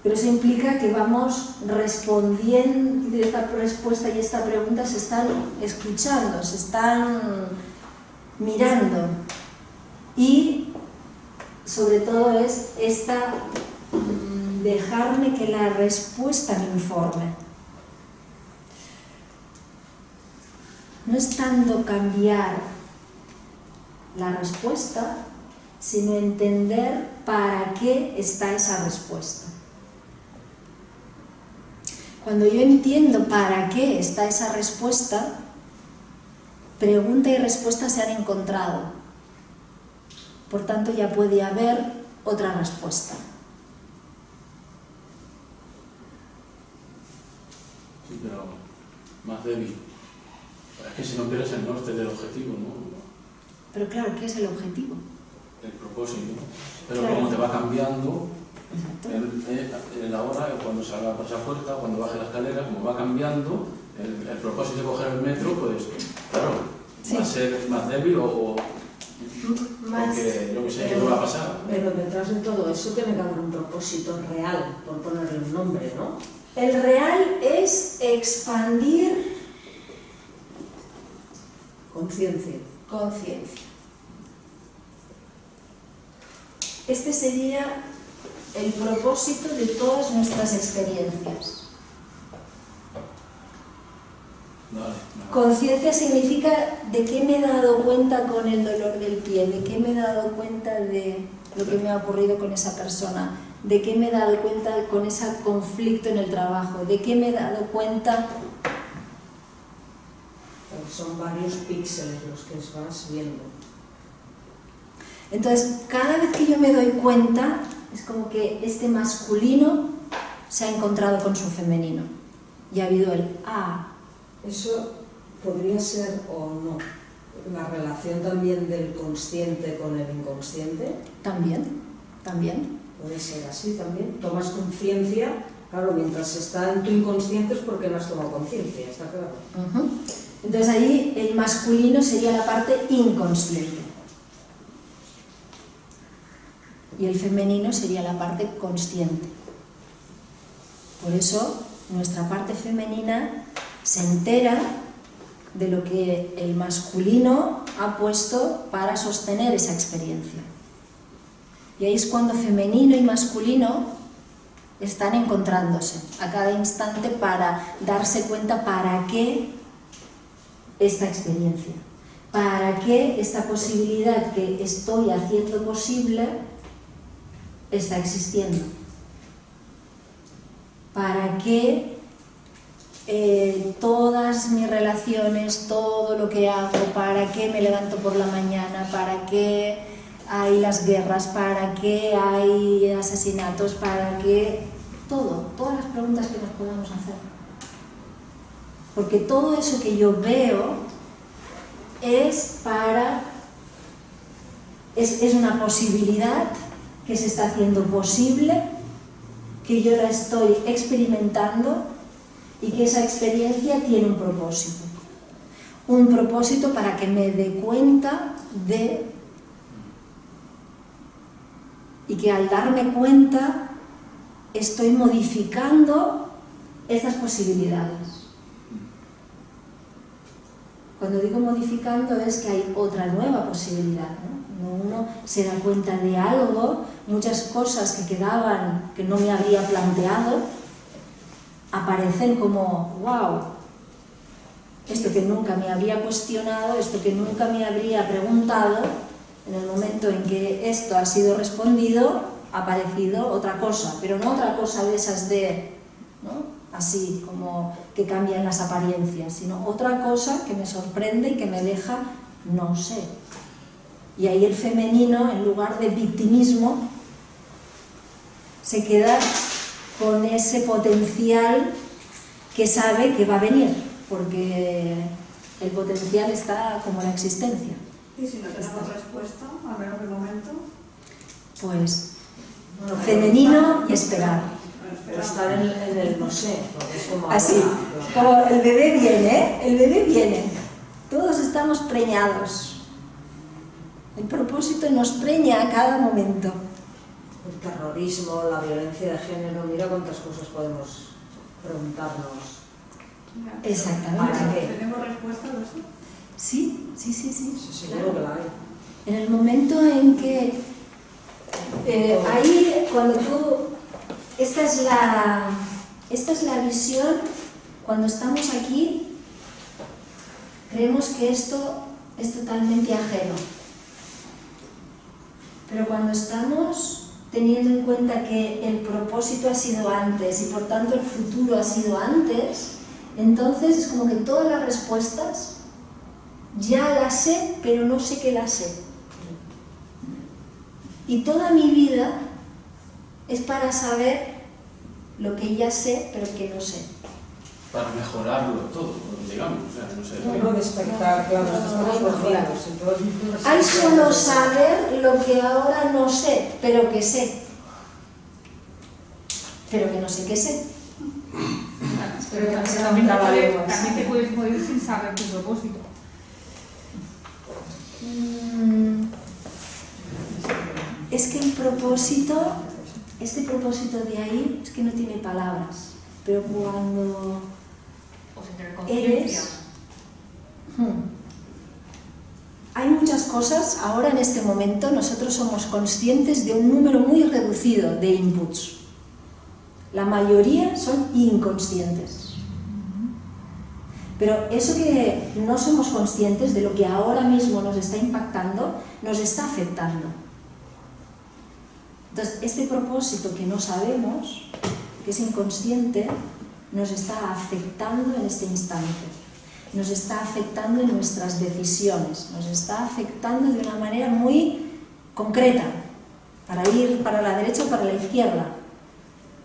Pero eso implica que vamos respondiendo, esta respuesta y esta pregunta se están escuchando, se están mirando. Y sobre todo es dejarme que la respuesta me informe. no es tanto cambiar la respuesta, sino entender para qué está esa respuesta. Cuando yo entiendo para qué está esa respuesta, pregunta y respuesta se han encontrado. Por tanto, ya puede haber otra respuesta. Sí, pero más débil. Es que si no pierdes el norte del objetivo, ¿no? Pero claro, ¿qué es el objetivo? El propósito. Pero Claro. como te va cambiando, Exacto. el ahora, cuando salga por esa puerta, cuando baje la escalera, como va cambiando, el propósito de coger el metro, pues, claro, Sí. va a ser más débil o Más, porque yo que sé, ¿qué va a pasar? Pero detrás de todo eso tiene que haber un propósito real, por ponerle un nombre, ¿no? el real es expandir Conciencia. conciencia. Este sería el propósito de todas nuestras experiencias. Vale, Conciencia significa de qué me he dado cuenta con el dolor del pie, de qué me he dado cuenta de lo que me ha ocurrido con esa persona, de qué me he dado cuenta con ese conflicto en el trabajo, de qué me he dado cuenta. Son varios píxeles los que vas viendo. Entonces, cada vez que yo me doy cuenta, es como que este masculino se ha encontrado con su femenino. Y ha habido el Eso podría ser o no la relación también del consciente con el inconsciente. también. Puede ser así también. Tomas conciencia, claro, mientras está en tu inconsciente es porque no has tomado conciencia, está claro. Ujú. Entonces ahí el masculino sería la parte inconsciente. Y el femenino sería la parte consciente. Por eso nuestra parte femenina se entera de lo que el masculino ha puesto para sostener esa experiencia. Y ahí es cuando femenino y masculino están encontrándose a cada instante para darse cuenta para qué esta experiencia, para qué esta posibilidad que estoy haciendo posible está existiendo, para qué todas mis relaciones, todo lo que hago, para qué me levanto por la mañana, para qué hay las guerras, para qué hay asesinatos, para qué todas las preguntas que nos podamos hacer. Porque todo eso que yo veo es una posibilidad que se está haciendo posible, que yo la estoy experimentando y que esa experiencia tiene un propósito. Un propósito para que me dé cuenta de... y que al darme cuenta estoy modificando estas posibilidades. Cuando digo modificando es que hay otra nueva posibilidad, ¿no? Uno se da cuenta de algo, muchas cosas que quedaban, que no me habría planteado, aparecen como, wow, esto que nunca me había cuestionado, esto que nunca me habría preguntado, en el momento en que esto ha sido respondido, ha aparecido otra cosa, pero no otra cosa de esas de, ¿no? Así como que cambian las apariencias, sino otra cosa que me sorprende y que me deja no sé. Y ahí el femenino, en lugar de victimismo, se queda con ese potencial que sabe que va a venir, porque el potencial está como la existencia. Y si no tenemos respuesta, al menos de momento, Pues femenino y esperar. O estar en el no sé, porque es como... Así, como el bebé viene, todos estamos preñados. El propósito nos preña a cada momento. El terrorismo, la violencia de género, mira cuántas cosas podemos preguntarnos. Exactamente. ¿Para qué? ¿tenemos respuesta de eso? Sí. Seguro que la hay. En el momento en que ahí, cuando tú, esta es la visión, cuando estamos aquí, creemos que esto es totalmente ajeno. Pero cuando estamos teniendo en cuenta que el propósito ha sido antes y por tanto el futuro ha sido antes, entonces es como que todas las respuestas ya las sé, pero no sé que las sé. Y toda mi vida es para saber lo que ya sé, pero que no sé. Para mejorarlo todo, digamos, o sea, no sé. No despertar, claro, estamos vacíos. Hay solo saber lo que ahora no sé, pero que sé. Pero que no sé qué sé. Pero también te puedes morir sin saber tu propósito. Es que el propósito, este propósito de ahí, es que no tiene palabras. Pero cuando eres... Hay muchas cosas, ahora en este momento nosotros somos conscientes de un número muy reducido de inputs. La mayoría son inconscientes. Pero eso que no somos conscientes de lo que ahora mismo nos está impactando, nos está afectando. Entonces, este propósito que no sabemos, que es inconsciente, nos está afectando en este instante. Nos está afectando en nuestras decisiones, nos está afectando de una manera muy concreta, para ir para la derecha o para la izquierda.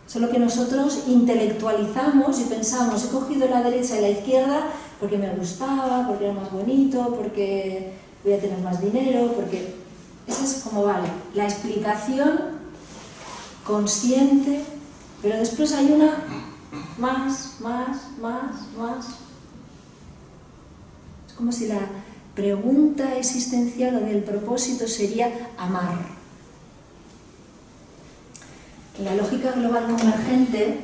Solo que nosotros intelectualizamos y pensamos, he cogido la derecha y la izquierda porque me gustaba, porque era más bonito, porque voy a tener más dinero, porque... Esa es como vale, la explicación consciente, pero después hay una más. Es como si la pregunta existencial o del propósito sería amar. En la lógica global convergente,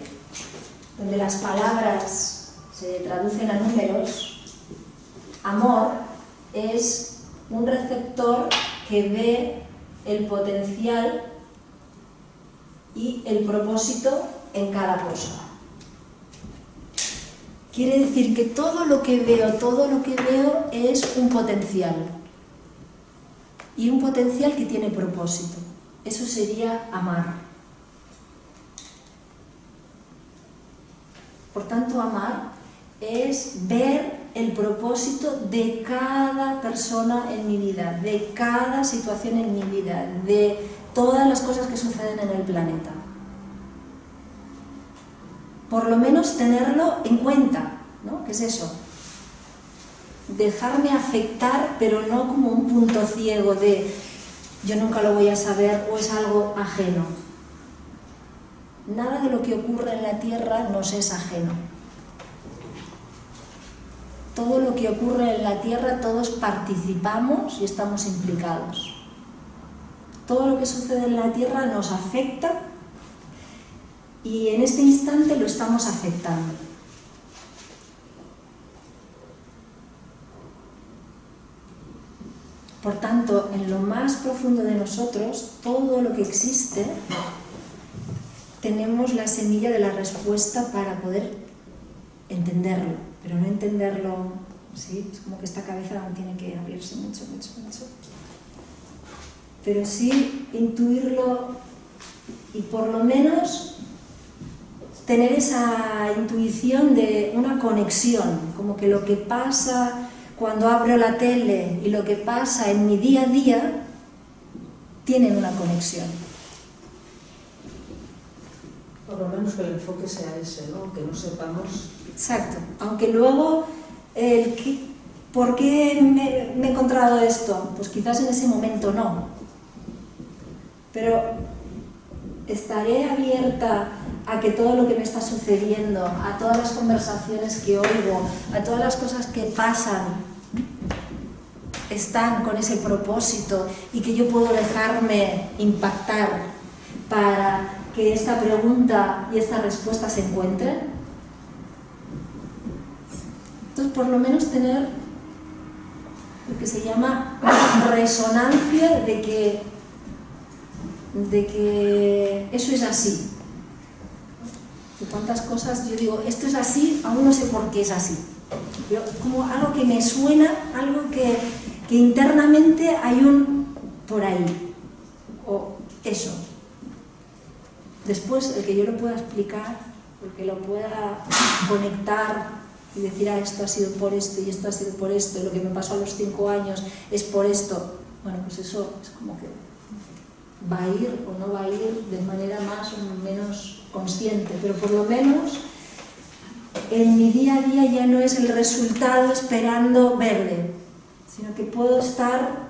donde las palabras se traducen a números, amor es un receptor que ve el potencial y el propósito en cada cosa. Quiere decir que todo lo que veo es un potencial. Y un potencial que tiene propósito. Eso sería amar. Por tanto, amar es ver el propósito de cada persona en mi vida, de cada situación en mi vida, de todas las cosas que suceden en el planeta. Por lo menos tenerlo en cuenta, ¿no? ¿Qué es eso? Dejarme afectar, pero no como un punto ciego de yo nunca lo voy a saber o es algo ajeno. Nada de lo que ocurre en la Tierra nos es ajeno. Todo lo que ocurre en la Tierra, todos participamos y estamos implicados. Todo lo que sucede en la Tierra nos afecta y en este instante lo estamos afectando. Por tanto, en lo más profundo de nosotros, todo lo que existe, tenemos la semilla de la respuesta para poder entenderlo, pero no entenderlo, ¿sí? Es como que esta cabeza aún tiene que abrirse mucho. Pero sí intuirlo y por lo menos tener esa intuición de una conexión, como que lo que pasa cuando abro la tele y lo que pasa en mi día a día tienen una conexión. Por lo menos que el enfoque sea ese, ¿no? Que no sepamos. Exacto, aunque luego ¿por qué me he encontrado esto? Pues quizás en ese momento no, pero estaré abierta a que todo lo que me está sucediendo, a todas las conversaciones que oigo, a todas las cosas que pasan, están con ese propósito y que yo puedo dejarme impactar para que esta pregunta y esta respuesta se encuentren. Entonces, por lo menos tener lo que se llama resonancia de que eso es así. De cuántas cosas yo digo, esto es así, aún no sé por qué es así. Pero como algo que me suena, algo que internamente hay un por ahí, o eso. Después, el que yo lo pueda explicar, el que lo pueda conectar y decir, esto ha sido por esto y esto ha sido por esto, y lo que me pasó a los 5 años es por esto, bueno, pues eso es como que va a ir o no va a ir de manera más o menos consciente, pero por lo menos en mi día a día ya no es el resultado esperando verle, sino que puedo estar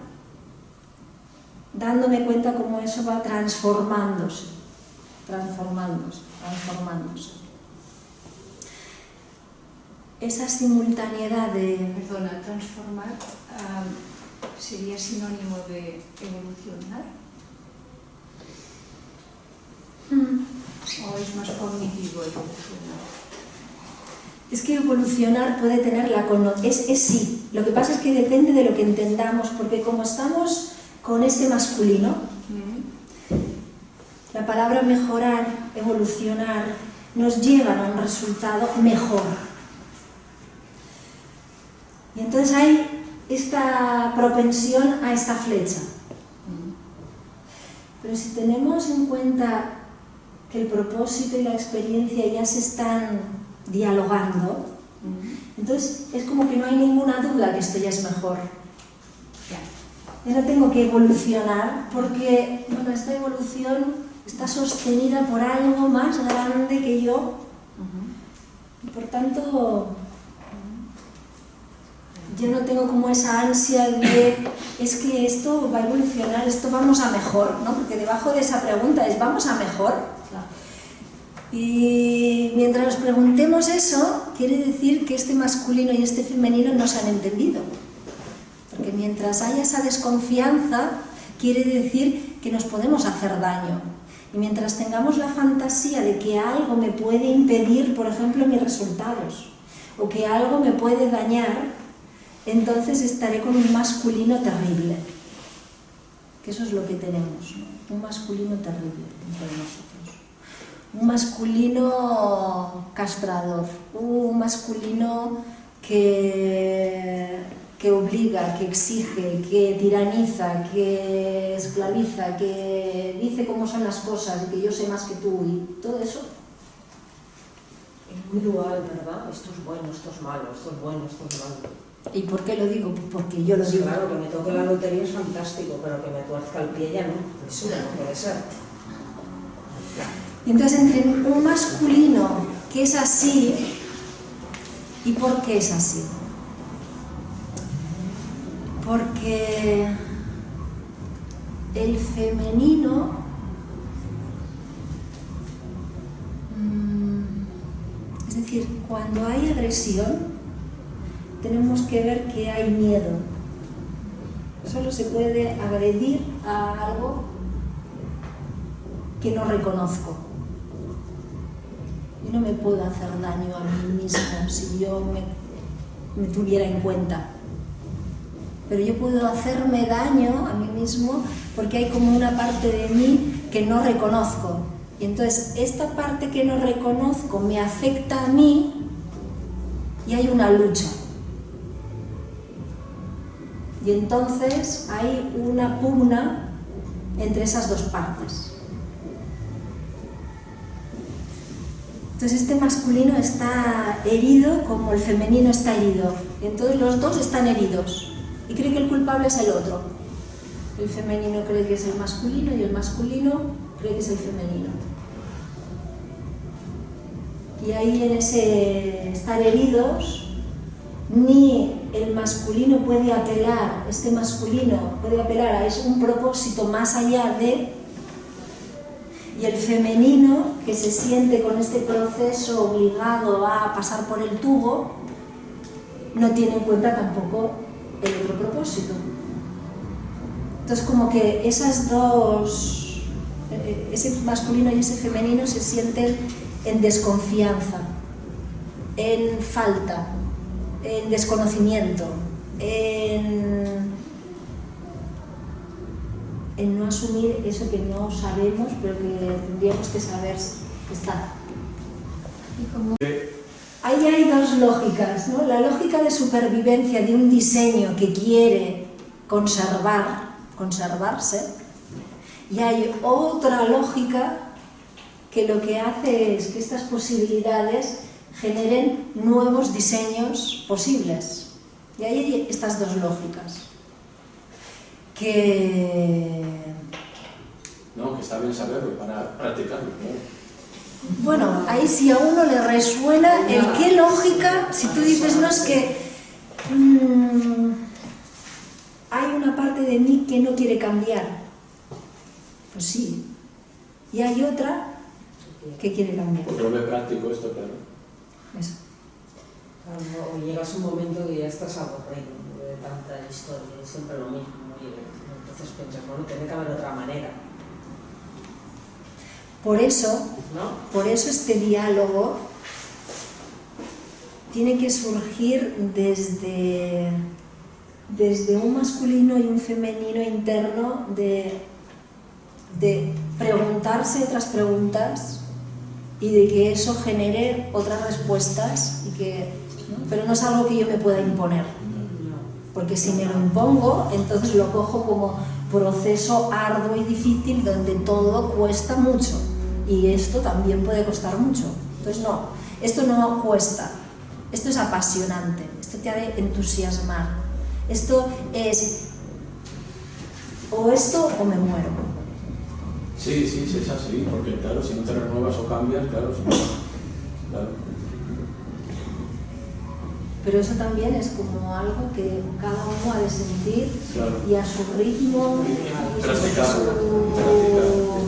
dándome cuenta cómo eso va transformándose. Esa simultaneidad de... Perdona, transformar sería sinónimo de evolucionar. ¿O es más cognitivo evolucionar? Es que evolucionar puede tener la connotación, es sí, lo que pasa es que depende de lo que entendamos, porque como estamos con ese masculino, la palabra mejorar, evolucionar, nos llevan a un resultado mejor. Y entonces hay esta propensión a esta flecha. Pero si tenemos en cuenta que el propósito y la experiencia ya se están dialogando, entonces es como que no hay ninguna duda que esto ya es mejor. Ya no tengo que evolucionar porque, bueno, esta evolución está sostenida por algo más grande que yo y por tanto yo no tengo como esa ansia de es que esto va a evolucionar, esto vamos a mejor, ¿no? Porque debajo de esa pregunta es ¿vamos a mejor? Y mientras nos preguntemos eso, quiere decir que este masculino y este femenino no se han entendido. Porque mientras haya esa desconfianza, quiere decir que nos podemos hacer daño. Y mientras tengamos la fantasía de que algo me puede impedir, por ejemplo, mis resultados, o que algo me puede dañar, entonces estaré con un masculino terrible. Que eso es lo que tenemos, ¿no? Un masculino terrible dentro de nosotros. Un masculino castrador, un masculino que obliga, que exige, que tiraniza, que esclaviza, que dice cómo son las cosas y que yo sé más que tú y todo eso. Es muy dual, ¿verdad? Esto es bueno, esto es malo, esto es bueno, esto es malo. ¿Y por qué lo digo? Porque yo lo digo. Claro, que me toque la lotería es fantástico, pero que me tuerza el pie ya no. Eso ya no puede ser. Y entonces entre un masculino que es así, ¿y por qué es así? Porque el femenino es decir, cuando hay agresión tenemos que ver que hay miedo. Solo se puede agredir a algo que no reconozco. Yo no me puedo hacer daño a mí mismo si yo me tuviera en cuenta. Pero yo puedo hacerme daño a mí mismo porque hay como una parte de mí que no reconozco. Y entonces esta parte que no reconozco me afecta a mí y hay una lucha. Y entonces hay una pugna entre esas dos partes. Entonces este masculino está herido como el femenino está herido. Entonces los dos están heridos y cree que el culpable es el otro. El femenino cree que es el masculino y el masculino cree que es el femenino. Y ahí en ese estar heridos, ni el masculino puede apelar, este masculino puede apelar a un propósito más allá de, y el femenino que se siente con este proceso obligado a pasar por el tubo, no tiene en cuenta tampoco el otro propósito. Entonces como que esas dos, ese masculino y ese femenino se sienten en desconfianza, en falta, en desconocimiento, en no asumir eso que no sabemos, pero que tendríamos que saber que está. ahí hay dos lógicas, ¿no? La lógica de supervivencia de un diseño que quiere conservarse, y hay otra lógica que lo que hace es que estas posibilidades generen nuevos diseños posibles. Y ahí hay estas dos lógicas. No, que está bien saberlo para practicarlo. Bueno, ahí si a uno le resuena el qué lógica, si tú dices, no, es que hay una parte de mí que no quiere cambiar. Pues sí. Y hay otra que quiere cambiar. Porque lo ve práctico esto, claro. Eso. Claro, o llegas a un momento que ya estás aburrido, ¿no?, de tanta historia, es siempre lo mismo, ¿no? Y entonces piensas, bueno, tiene que haber otra manera. Por eso este diálogo tiene que surgir desde un masculino y un femenino interno de preguntarse otras preguntas y de que eso genere otras respuestas, ¿no? Pero no es algo que yo me pueda imponer, porque si me lo impongo, entonces lo cojo como proceso arduo y difícil donde todo cuesta mucho. Y esto también puede costar mucho. Entonces no, esto no cuesta, esto es apasionante, esto te ha de entusiasmar. Esto es o esto o me muero. Sí, es así, porque claro, si no te renuevas o cambias, claro. Pero eso también es como algo que cada uno ha de sentir, claro, y a su ritmo. Practicar. Es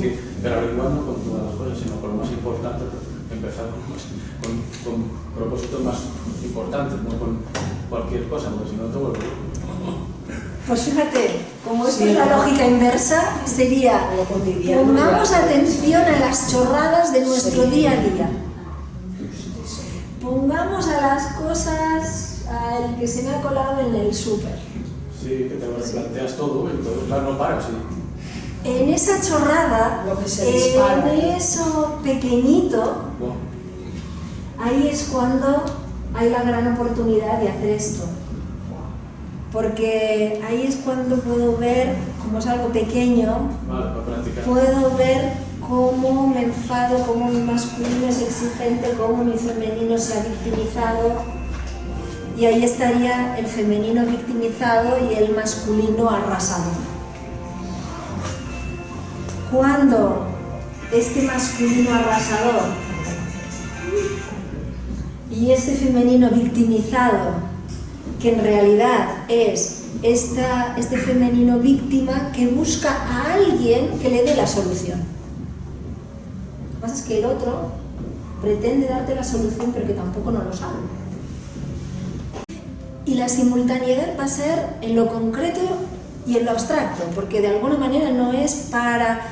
que, pero igual no con todas las cosas, sino con lo más importante, empezar con propósitos más importantes, no con cualquier cosa, porque si no te vuelve. Pues fíjate, como esta es la lógica inversa, sería pongamos atención a las chorradas de nuestro día a día. Pongamos a las cosas, al que se me ha colado en el súper. Sí, que te replanteas todo, entonces claro, no paras. Sí. En esa chorrada, en eso pequeñito, ahí es cuando hay la gran oportunidad de hacer esto. Porque ahí es cuando puedo ver, como es algo pequeño, puedo ver cómo me enfado, cómo mi masculino es exigente, cómo mi femenino se ha victimizado, y ahí estaría el femenino victimizado y el masculino arrasado. Cuando este masculino arrasador y este femenino victimizado, que en realidad es este femenino víctima que busca a alguien que le dé la solución. Lo que pasa es que el otro pretende darte la solución, pero que tampoco no lo sabe. Y la simultaneidad va a ser en lo concreto y en lo abstracto, porque de alguna manera no es para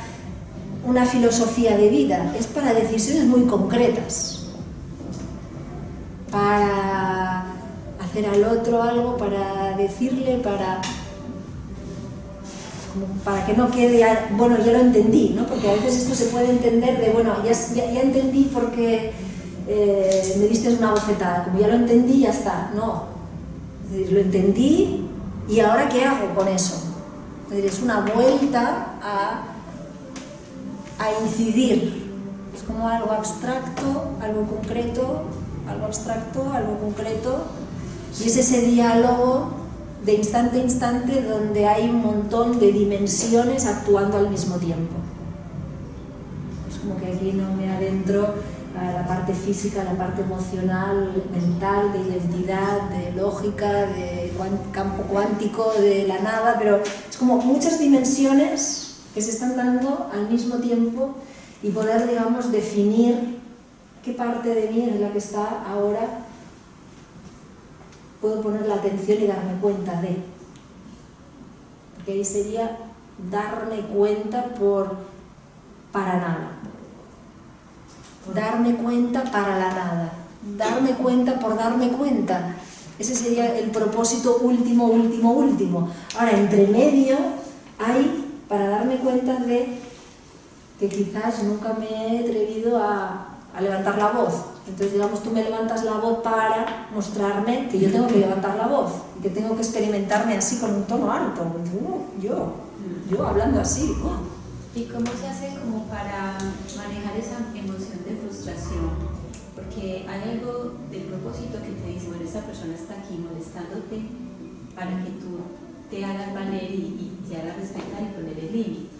una filosofía de vida, es para decisiones muy concretas, para hacer al otro algo, para decirle, para que no quede, bueno, ya lo entendí, ¿no? Porque a veces esto se puede entender de, bueno, ya entendí porque me diste una bofetada, como ya lo entendí, ya está. No, es decir, lo entendí y ahora ¿qué hago con eso? Es decir, es una vuelta a incidir, es como algo abstracto, algo concreto, algo abstracto, algo concreto, y es ese diálogo de instante a instante donde hay un montón de dimensiones actuando al mismo tiempo. Es como que aquí no me adentro a la parte física, a la parte emocional, mental, de identidad, de lógica, de campo cuántico, de la nada, pero es como muchas dimensiones que se están dando al mismo tiempo y poder, digamos, definir qué parte de mí es la que está ahora. Puedo poner la atención y darme cuenta de. Porque ahí sería darme cuenta para nada. Darme cuenta para la nada. Darme cuenta por darme cuenta. Ese sería el propósito último. Ahora, entre medio hay para darme cuenta de que quizás nunca me he atrevido a a levantar la voz. Entonces, digamos, tú me levantas la voz para mostrarme que yo tengo que levantar la voz y que tengo que experimentarme así con un tono alto. Yo hablando así. ¿Y cómo se hace como para manejar esa emoción de frustración? Porque hay algo del propósito que te dice, bueno, esta persona está aquí molestándote para que tú te hagas valer y te hagas respetar y poner el límite.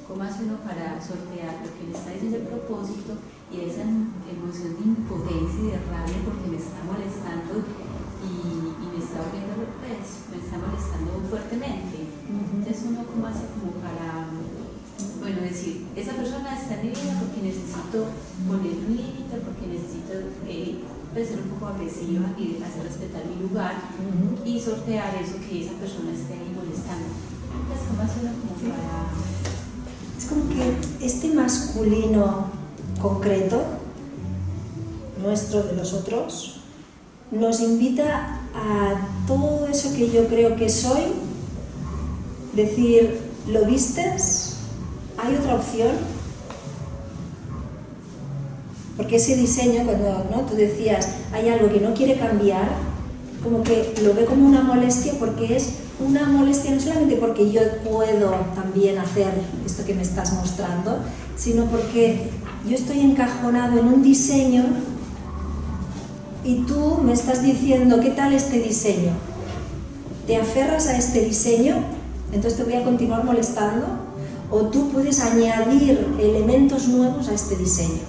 ¿Cómo hace uno para sortear lo que le está diciendo el propósito y esa emoción de impotencia y de rabia porque me está molestando y me está volviendo, pues, me está molestando fuertemente? Entonces uno cómo hace como para, bueno, decir, esa persona está en mi vida porque necesito poner un límite, porque necesito pues, ser un poco agresiva y hacer respetar mi lugar y sortear eso que esa persona esté ahí molestando. Entonces, ¿cómo hace uno como para...? Es como que este masculino concreto, nuestro, de los otros, nos invita a todo eso que yo creo que soy, decir, ¿lo vistes? ¿Hay otra opción? Porque ese diseño, cuando ¿no? tú decías, hay algo que no quiere cambiar, como que lo ve como una molestia, porque es una molestia no solamente porque yo puedo también hacer esto que me estás mostrando, sino porque yo estoy encajonado en un diseño y tú me estás diciendo, ¿qué tal este diseño? ¿Te aferras a este diseño? Entonces te voy a continuar molestando. O tú puedes añadir elementos nuevos a este diseño.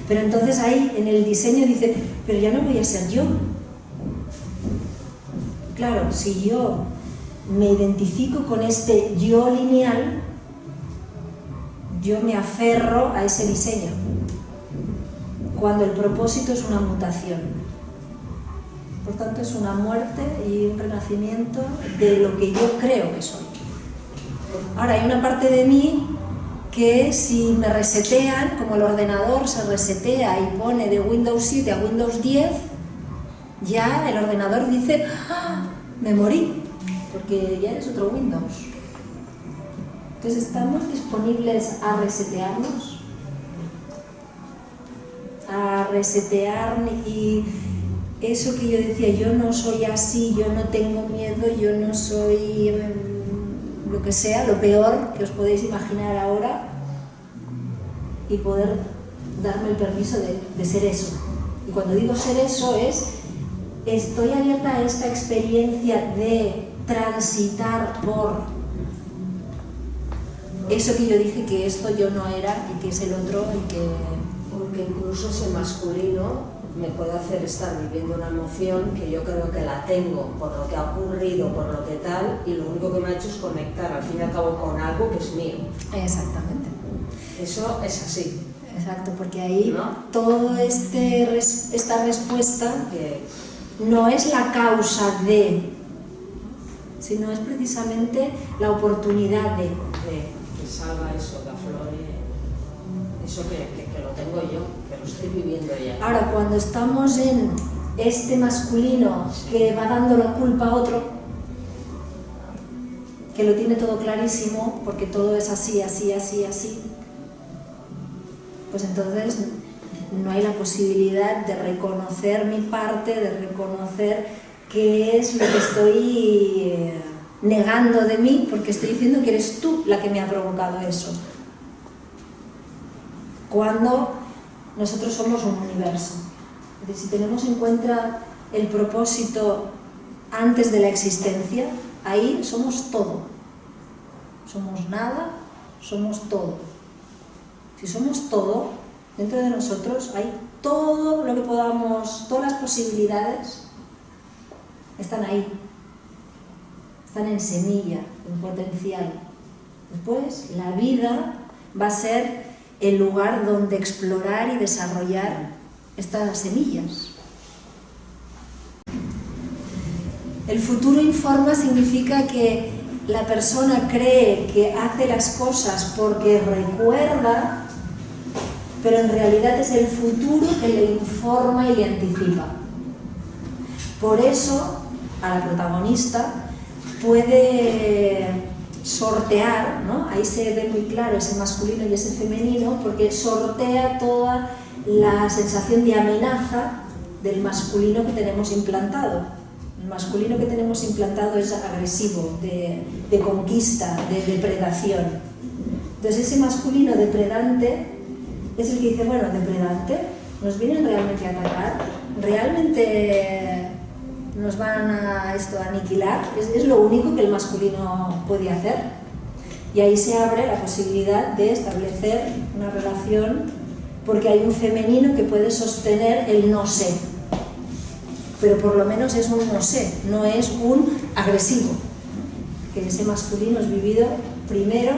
Pero entonces ahí en el diseño dice, pero ya no voy a ser yo. Claro, si yo me identifico con este yo lineal, yo me aferro a ese diseño. Cuando el propósito es una mutación. Por tanto, es una muerte y un renacimiento de lo que yo creo que soy. Ahora, hay una parte de mí que si me resetean, como el ordenador se resetea y pone de Windows 7 a Windows 10, ya el ordenador dice, ¡ah! Me morí, porque ya eres otro Windows. Entonces, ¿estamos disponibles a resetearnos? A resetear y eso que yo decía, yo no soy así, yo no tengo miedo, yo no soy... lo que sea, lo peor que os podéis imaginar ahora y poder darme el permiso de ser eso. Y cuando digo ser eso es, estoy abierta a esta experiencia de transitar por eso que yo dije que esto yo no era y que es el otro y que... Porque incluso ese masculino me puede hacer estar viviendo una emoción que yo creo que la tengo por lo que ha ocurrido, por lo que tal, y lo único que me ha hecho es conectar al fin y al cabo con algo que es mío. Exactamente. Eso es así. Exacto, porque ahí ¿no? todo esta respuesta que no es la causa de, sino es precisamente la oportunidad de. Que salga eso, que aflore, eso que lo tengo yo, que lo estoy viviendo ya. Ahora, cuando estamos en este masculino que va dando la culpa a otro, que lo tiene todo clarísimo, porque todo es así, así, así, así, pues entonces no hay la posibilidad de reconocer mi parte, de reconocer qué es lo que estoy negando de mí, porque estoy diciendo que eres tú la que me ha provocado eso. Cuando nosotros somos un universo. Es decir, si tenemos en cuenta el propósito antes de la existencia, ahí somos todo. Somos nada, somos todo. Si somos todo, dentro de nosotros hay todo lo que podamos, todas las posibilidades están ahí. Están en semilla, en potencial. Después, la vida va a ser el lugar donde explorar y desarrollar estas semillas. El futuro informa significa que la persona cree que hace las cosas porque recuerda, pero en realidad es el futuro que le informa y le anticipa. Por eso, a la protagonista puede sortear, ¿no? Ahí se ve muy claro ese masculino y ese femenino, porque sortea toda la sensación de amenaza del masculino que tenemos implantado. El masculino que tenemos implantado es agresivo, de conquista, de depredación. Entonces ese masculino depredante es el que dice, bueno, depredante, ¿nos vienen realmente a atacar? ¿Realmente nos van a aniquilar? Es lo único que el masculino puede hacer. Y ahí se abre la posibilidad de establecer una relación, porque hay un femenino que puede sostener el no sé. Pero por lo menos es un no sé, no es un agresivo. Que ese masculino es vivido primero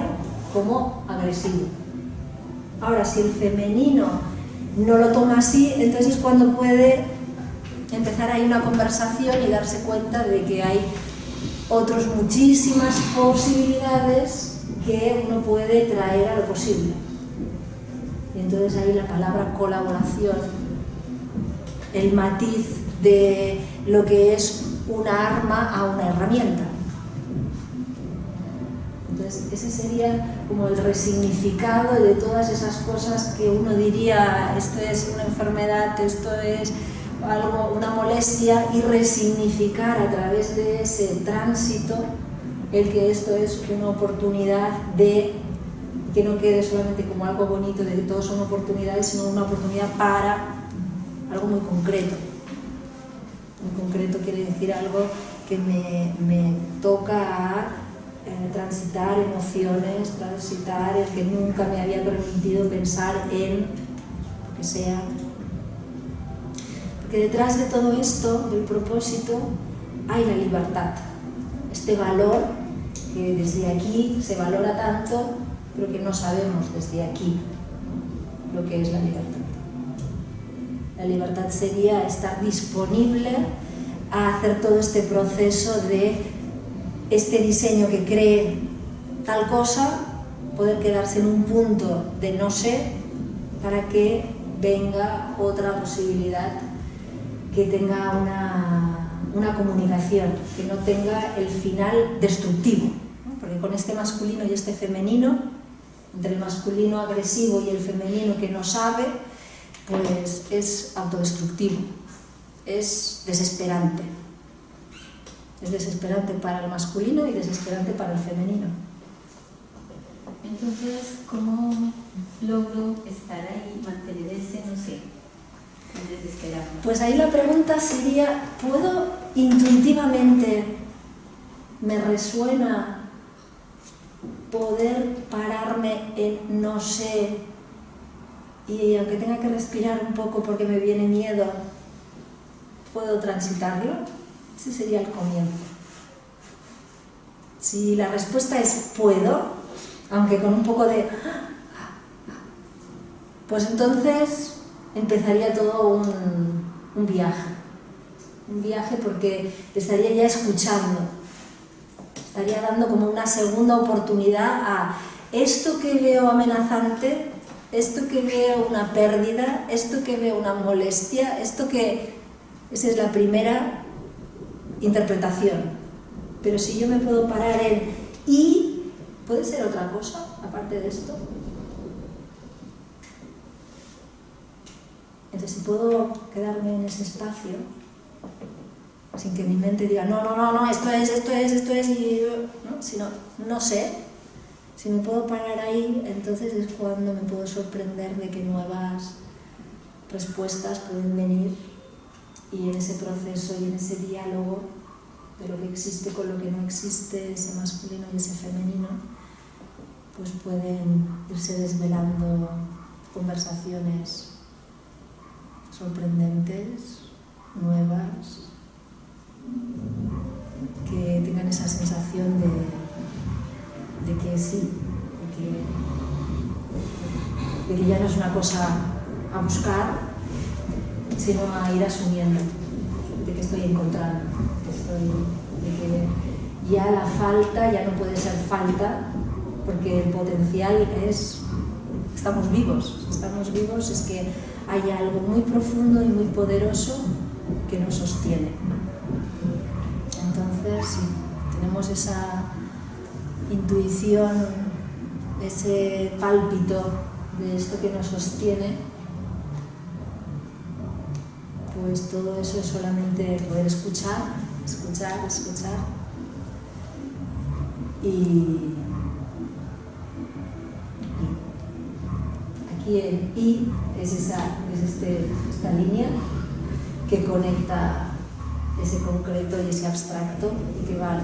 como agresivo. Ahora, si el femenino no lo toma así, entonces es cuando puede empezar ahí una conversación y darse cuenta de que hay otras muchísimas posibilidades que uno puede traer a lo posible. Y entonces ahí la palabra colaboración, el matiz de lo que es una arma a una herramienta. Entonces ese sería como el resignificado de todas esas cosas que uno diría, esto es una enfermedad, esto es algo, una molestia, y resignificar a través de ese tránsito el que esto es una oportunidad de que no quede solamente como algo bonito de que todos son oportunidades, sino una oportunidad para algo muy concreto. Muy concreto quiere decir algo que me toca a transitar emociones, transitar el que nunca me había permitido pensar en lo que sea. Porque detrás de todo esto, del propósito, hay la libertad. Este valor que desde aquí se valora tanto, pero que no sabemos desde aquí lo que es la libertad. La libertad sería estar disponible a hacer todo este proceso de este diseño que cree tal cosa, poder quedarse en un punto de no sé, para que venga otra posibilidad, que tenga una comunicación, que no tenga el final destructivo, ¿no? Porque con este masculino y este femenino, entre el masculino agresivo y el femenino que no sabe, pues es autodestructivo, es desesperante. Es desesperante para el masculino y desesperante para el femenino. Entonces, ¿cómo logro estar ahí, mantener ese no sé, sin desesperarme? Pues ahí la pregunta sería, ¿puedo intuitivamente, me resuena poder pararme en no sé, y aunque tenga que respirar un poco porque me viene miedo, puedo transitarlo? Ese sería el comienzo. Si la respuesta es puedo, aunque con un poco de... pues entonces empezaría todo un viaje. Un viaje porque estaría ya escuchando. Estaría dando como una segunda oportunidad a esto que veo amenazante, esto que veo una pérdida, esto que veo una molestia, esto que... Esa es la primera interpretación. Pero si yo me puedo parar en y puede ser otra cosa aparte de esto, entonces si puedo quedarme en ese espacio sin que mi mente diga no, esto es y ¿no? Sino no sé, si me puedo parar ahí, entonces es cuando me puedo sorprender de que nuevas respuestas pueden venir. Y en ese proceso y en ese diálogo de lo que existe con lo que no existe, ese masculino y ese femenino, pues pueden irse desvelando conversaciones sorprendentes, nuevas, que tengan esa sensación de que sí, de que ya no es una cosa a buscar, sino a ir asumiendo de que estoy encontrando, de que ya la falta ya no puede ser falta, porque el potencial es, estamos vivos, es que hay algo muy profundo y muy poderoso que nos sostiene. Entonces, sí, tenemos esa intuición, ese pálpito de esto que nos sostiene, pues todo eso es solamente poder escuchar, escuchar, escuchar. Y aquí el I es esta línea que conecta ese concreto y ese abstracto y que van